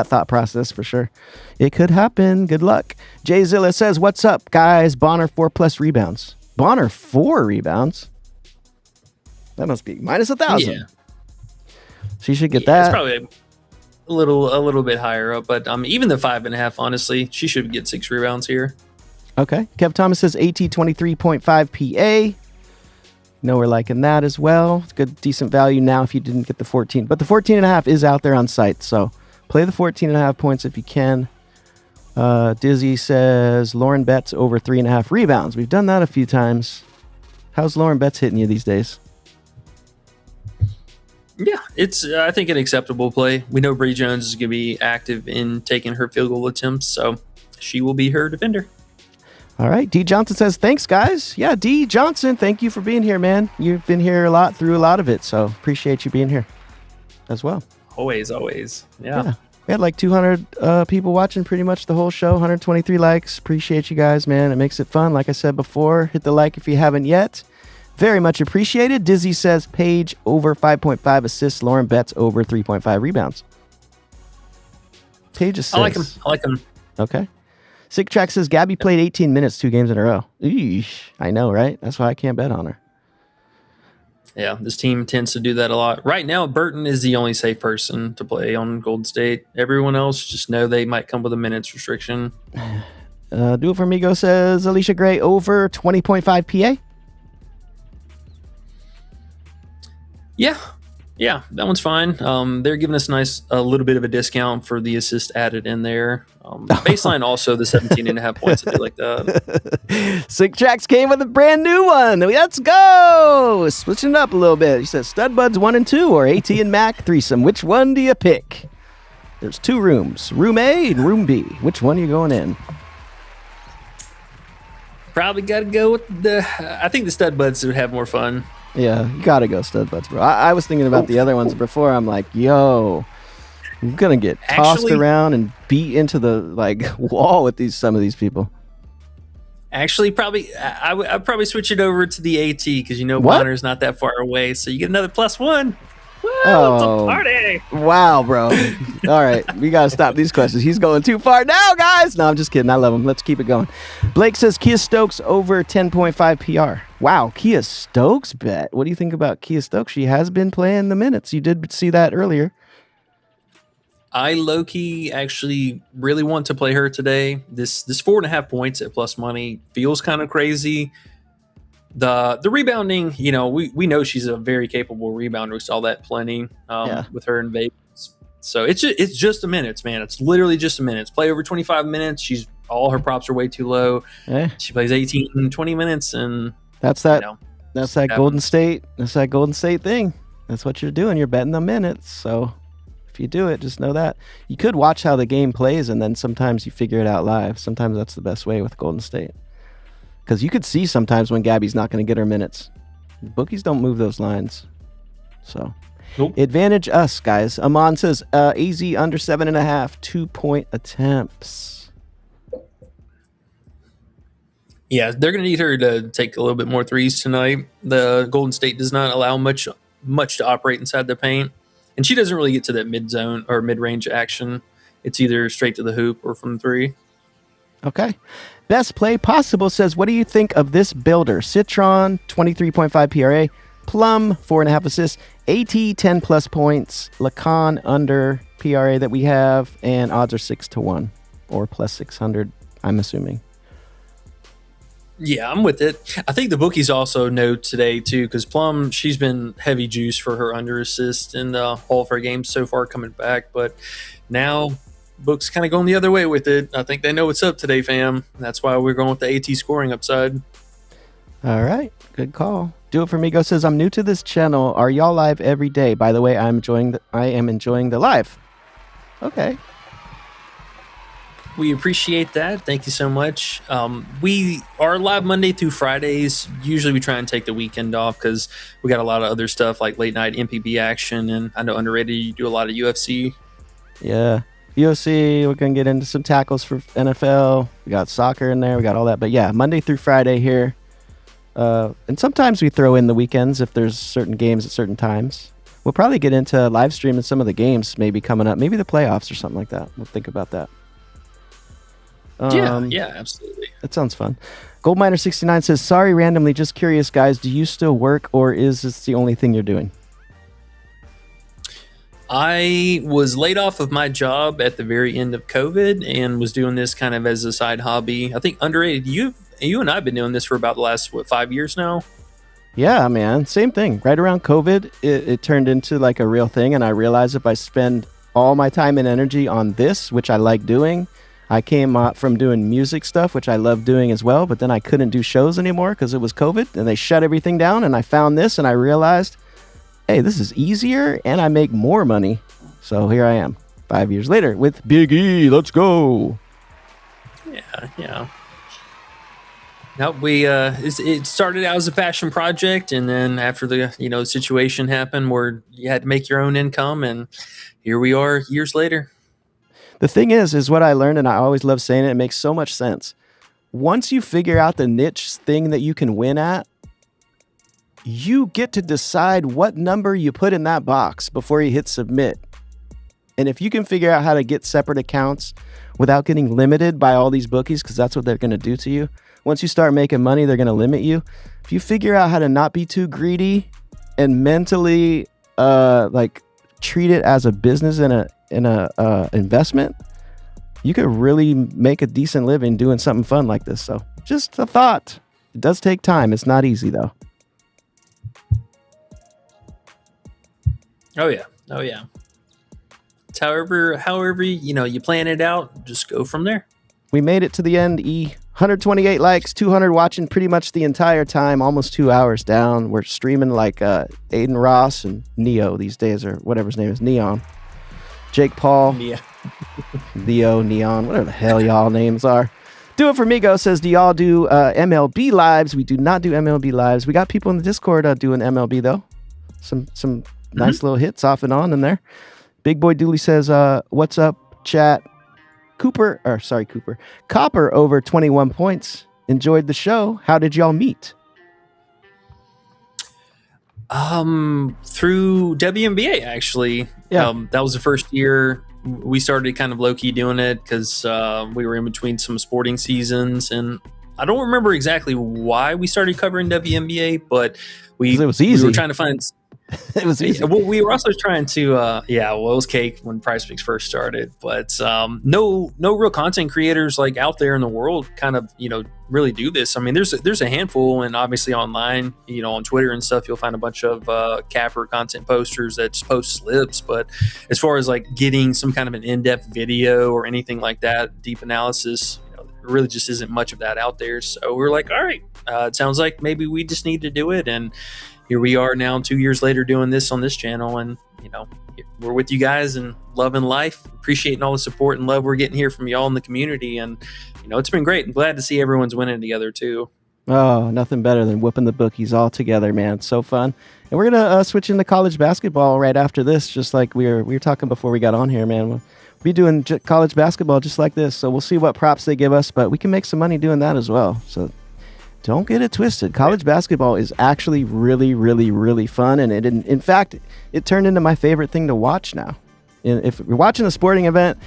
Speaker 6: thought process for sure. It could happen. Good luck. Jay Zilla says, what's up, guys? Bonner 4+ rebounds. Bonner 4 rebounds? That must be minus 1,000.
Speaker 5: Yeah.
Speaker 6: She should get that.
Speaker 5: It's probably a little bit higher up, but even the 5.5, honestly, she should get 6 rebounds here.
Speaker 6: Okay. Kev Thomas says AT 23.5 PA. No, we're liking that as well. It's good, decent value now if you didn't get the 14. But the 14.5 is out there on site, so play the 14.5 points if you can. Dizzy says Lauren Betts over 3.5 rebounds. We've done that a few times. How's Lauren Betts hitting you these days?
Speaker 5: Yeah, it's I think an acceptable play. We know Bree Jones is going to be active in taking her field goal attempts, so she will be her defender.
Speaker 6: All right. D. Johnson says, thanks, guys. Yeah, D. Johnson, thank you for being here, man. You've been here through a lot of it, so appreciate you being here as well.
Speaker 5: Always. Yeah.
Speaker 6: We had like 200 people watching pretty much the whole show, 123 likes. Appreciate you guys, man. It makes it fun. Like I said before, hit the like if you haven't yet. Very much appreciated. Dizzy says, Paige over 5.5 assists, Lauren Betts over 3.5 rebounds. Paige assists.
Speaker 5: I like him.
Speaker 6: Okay. Sick Track says, Gabby played 18 minutes 2 games in a row. Eesh. I know, right? That's why I can't bet on her.
Speaker 5: Yeah, this team tends to do that a lot. Right now, Burton is the only safe person to play on Golden State. Everyone else just know they might come with a minutes restriction.
Speaker 6: Do It For Migo says, Alicia Gray over 20.5 PA.
Speaker 5: Yeah, that one's fine. They're giving us a little bit of a discount for the assist added in there. Baseline also the 17.5 points. I do like that.
Speaker 6: Sick Tracks came with a brand new one. Let's go. Switching it up a little bit. He says Stud Buds 1 and 2 or AT and Mac threesome. Which one do you pick? There's 2 rooms, room A and room B. Which one are you going in?
Speaker 5: Probably got to go with I think the Stud Buds would have more fun.
Speaker 6: Yeah, you gotta go Stud Buds, bro. I was thinking about the other ones before. I'm like, yo, I'm gonna get tossed around and beat into the wall with some of these people.
Speaker 5: Actually, probably I'd probably switch it over to the AT because
Speaker 6: What?
Speaker 5: Bonner's not that far away, so you get another +1. Woo, it's
Speaker 6: Oh.
Speaker 5: a party!
Speaker 6: Wow, bro. All right, we got to stop these questions. He's going too far now, guys. No, I'm just kidding. I love him. Let's keep it going. Blake says Kia Stokes over 10.5 PR. Wow, Kia Stokes bet. What do you think about Kia Stokes? She has been playing the minutes. You did see that earlier.
Speaker 5: I low-key actually really want to play her today. This 4.5 points at plus money feels kind of crazy. The rebounding, we know she's a very capable rebounder. We saw that plenty with her in Vegas. So it's just a minutes, man. It's literally just a minutes. Play over 25 minutes. All her props are way too low. She plays 18, 20 minutes, and
Speaker 6: that's that. That's that Golden State. That's that Golden State thing. That's what you're doing. You're betting the minutes. So if you do it, just know that you could watch how the game plays, and then sometimes you figure it out live. Sometimes that's the best way with Golden State. Because you could see sometimes when Gabby's not going to get her minutes. Bookies don't move those lines. So, Advantage us, guys. Amon says AZ under 7.5, 2-point attempts.
Speaker 5: Yeah, they're going to need her to take a little bit more threes tonight. The Golden State does not allow much to operate inside the paint. And she doesn't really get to that mid-zone or mid-range action. It's either straight to the hoop or from three.
Speaker 6: Okay. Best play possible says, what do you think of this builder? Citron, 23.5 PRA. Plum, 4.5 assists. AT, 10 plus points. Lacan, under PRA that we have. And odds are 6-1 or plus 600, I'm assuming.
Speaker 5: Yeah, I'm with it. I think the bookies also know today, too, because Plum, she's been heavy juice for her under assist in all of her games so far coming back. But now books kind of going the other way with it. I think they know what's up today, fam. That's why we're going with the AT scoring upside.
Speaker 6: All right. Good call. Do It For Me Go says, I'm new to this channel. Are y'all live every day? By the way, I am enjoying the live. Okay.
Speaker 5: We appreciate that. Thank you so much. We are live Monday through Fridays. Usually we try and take the weekend off because we got a lot of other stuff like late night MPB action. And I know Underrated, you do a lot of UFC.
Speaker 6: Yeah. UFC, we're going to get into some tackles for NFL. We got soccer in there. We got all that. But yeah, Monday through Friday here. And sometimes we throw in the weekends if there's certain games at certain times. We'll probably get into live streaming some of the games maybe coming up. Maybe the playoffs or something like that. We'll think about that.
Speaker 5: Yeah, absolutely.
Speaker 6: That sounds fun. Goldminer69 says, sorry, randomly, just curious, guys. Do you still work or is this the only thing you're doing?
Speaker 5: I was laid off of my job at the very end of COVID and was doing this kind of as a side hobby. I think Underrated, you and I have been doing this for about the last, 5 years now?
Speaker 6: Yeah, man. Same thing. Right around COVID, it turned into like a real thing. And I realized if I spend all my time and energy on this, which I like doing, I came from doing music stuff, which I love doing as well. But then I couldn't do shows anymore because it was COVID and they shut everything down. And I found this and I realized, hey, this is easier and I make more money. So here I am 5 years later with Big E. Let's go.
Speaker 5: Yeah. No, it started out as a passion project, and then after the situation happened where you had to make your own income, and here we are years later.
Speaker 6: The thing is what I learned, and I always love saying it makes so much sense. Once you figure out the niche thing that you can win at, you get to decide what number you put in that box before you hit submit. And if you can figure out how to get separate accounts without getting limited by all these bookies, because that's what they're going to do to you. Once you start making money, they're going to limit you. If you figure out how to not be too greedy and mentally treat it as a business and a investment, you could really make a decent living doing something fun like this. So just a thought. It does take time. It's not easy though.
Speaker 5: Oh yeah. It's however you plan it out, just go from there.
Speaker 6: We made it to the end. 128 likes, 200 watching pretty much the entire time, almost 2 hours down. We're streaming like Aiden Ross and Neo these days, or whatever his name is, Neon. Jake Paul.
Speaker 5: Yeah.
Speaker 6: Leo, Neon, whatever the hell y'all names are. Do It For Me Go says, do y'all do MLB lives? We do not do MLB lives. We got people in the Discord doing MLB though. Some nice little hits off and on in there. Big Boy Dooley says, what's up, chat? Copper over 21 points. enjoyed the show. How did y'all meet?
Speaker 5: Through WNBA, actually.
Speaker 6: Yeah.
Speaker 5: That was the first year we started kind of low-key doing it because we were in between some sporting seasons, and I don't remember exactly why we started covering WNBA, but
Speaker 6: it was easy.
Speaker 5: We were trying to find
Speaker 6: It was easy.
Speaker 5: Well, we were also trying to it was cake when Prizepicks first started, but no real content creators like out there in the world kind of really do this. I mean, there's a handful, and obviously online, on Twitter and stuff, you'll find a bunch of capper content posters that just post slips. But as far as like getting some kind of an in-depth video or anything like that, deep analysis, there really just isn't much of that out there. So we're like, all right, it sounds like maybe we just need to do it. And here we are now 2 years later doing this on this channel, and we're with you guys and loving life, appreciating all the support and love we're getting here from y'all in the community. And it's been great. I'm glad to see everyone's winning together too.
Speaker 6: Oh, nothing better than whooping the bookies all together, man. It's so fun. And we're gonna switch into college basketball right after this, just like we were talking before we got on here, man. We'll be doing college basketball just like this, so we'll see what props they give us, but we can make some money doing that as well. So don't get it twisted. College basketball is actually really, really, really fun, and in fact, it turned into my favorite thing to watch now. If you're watching a sporting event,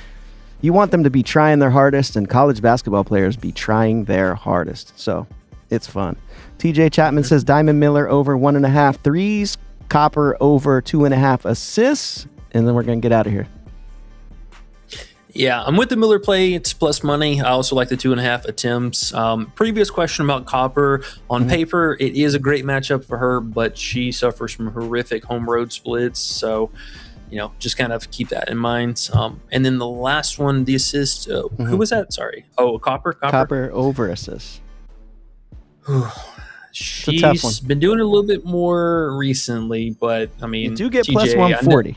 Speaker 6: you want them to be trying their hardest, and college basketball players be trying their hardest. So it's fun. TJ Chapman says Diamond Miller over 1.5 threes, Copper over 2.5 assists, and then we're going to get out of here.
Speaker 5: Yeah, I'm with the Miller play. It's plus money. I also like the 2.5 attempts. Previous question about Copper. On paper, it is a great matchup for her, but she suffers from horrific home road splits. So, just kind of keep that in mind. And then the last one, the assist. Who was that? Sorry. Oh, Copper?
Speaker 6: Copper over assist.
Speaker 5: She's been doing it a little bit more recently, but I mean,
Speaker 6: you do get
Speaker 5: TJ,
Speaker 6: plus 140.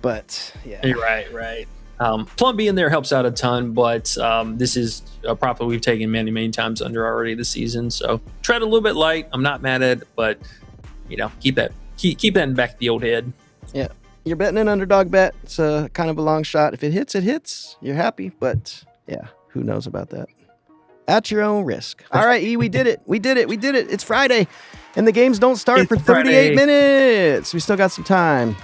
Speaker 6: But yeah,
Speaker 5: you're right. Plum being there helps out a ton, but this is a prop that we've taken many, many times under already this season. So tread a little bit light. I'm not mad at it, but keep that in the back of the old head.
Speaker 6: Yeah, you're betting an underdog bet. It's kind of a long shot. If it hits, it hits. You're happy, but yeah, who knows about that? At your own risk. All right, E, we did it. It's Friday, and the games don't start for 38 minutes. We still got some time.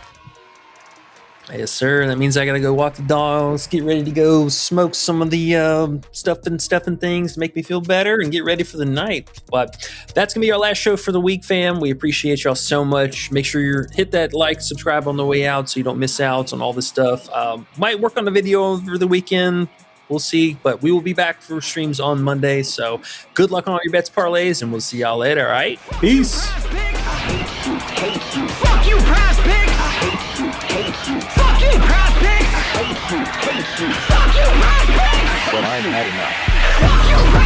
Speaker 5: Yes, sir. That means I gotta go walk the dogs, get ready to go smoke some of the stuff and things to make me feel better and get ready for the night. But that's gonna be our last show for the week, fam. We appreciate y'all so much. Make sure you hit that like, subscribe on the way out so you don't miss out on all this stuff. Might work on the video over the weekend. We'll see, but we will be back for streams on Monday. So good luck on all your bets, parlays, and we'll see y'all later. All right, peace.
Speaker 2: Fuck you, Prizepicks! Fuck you, Prizepicks! Fuck you, Prizepicks!
Speaker 1: But I'm had enough.
Speaker 2: Fuck you, Prizepicks!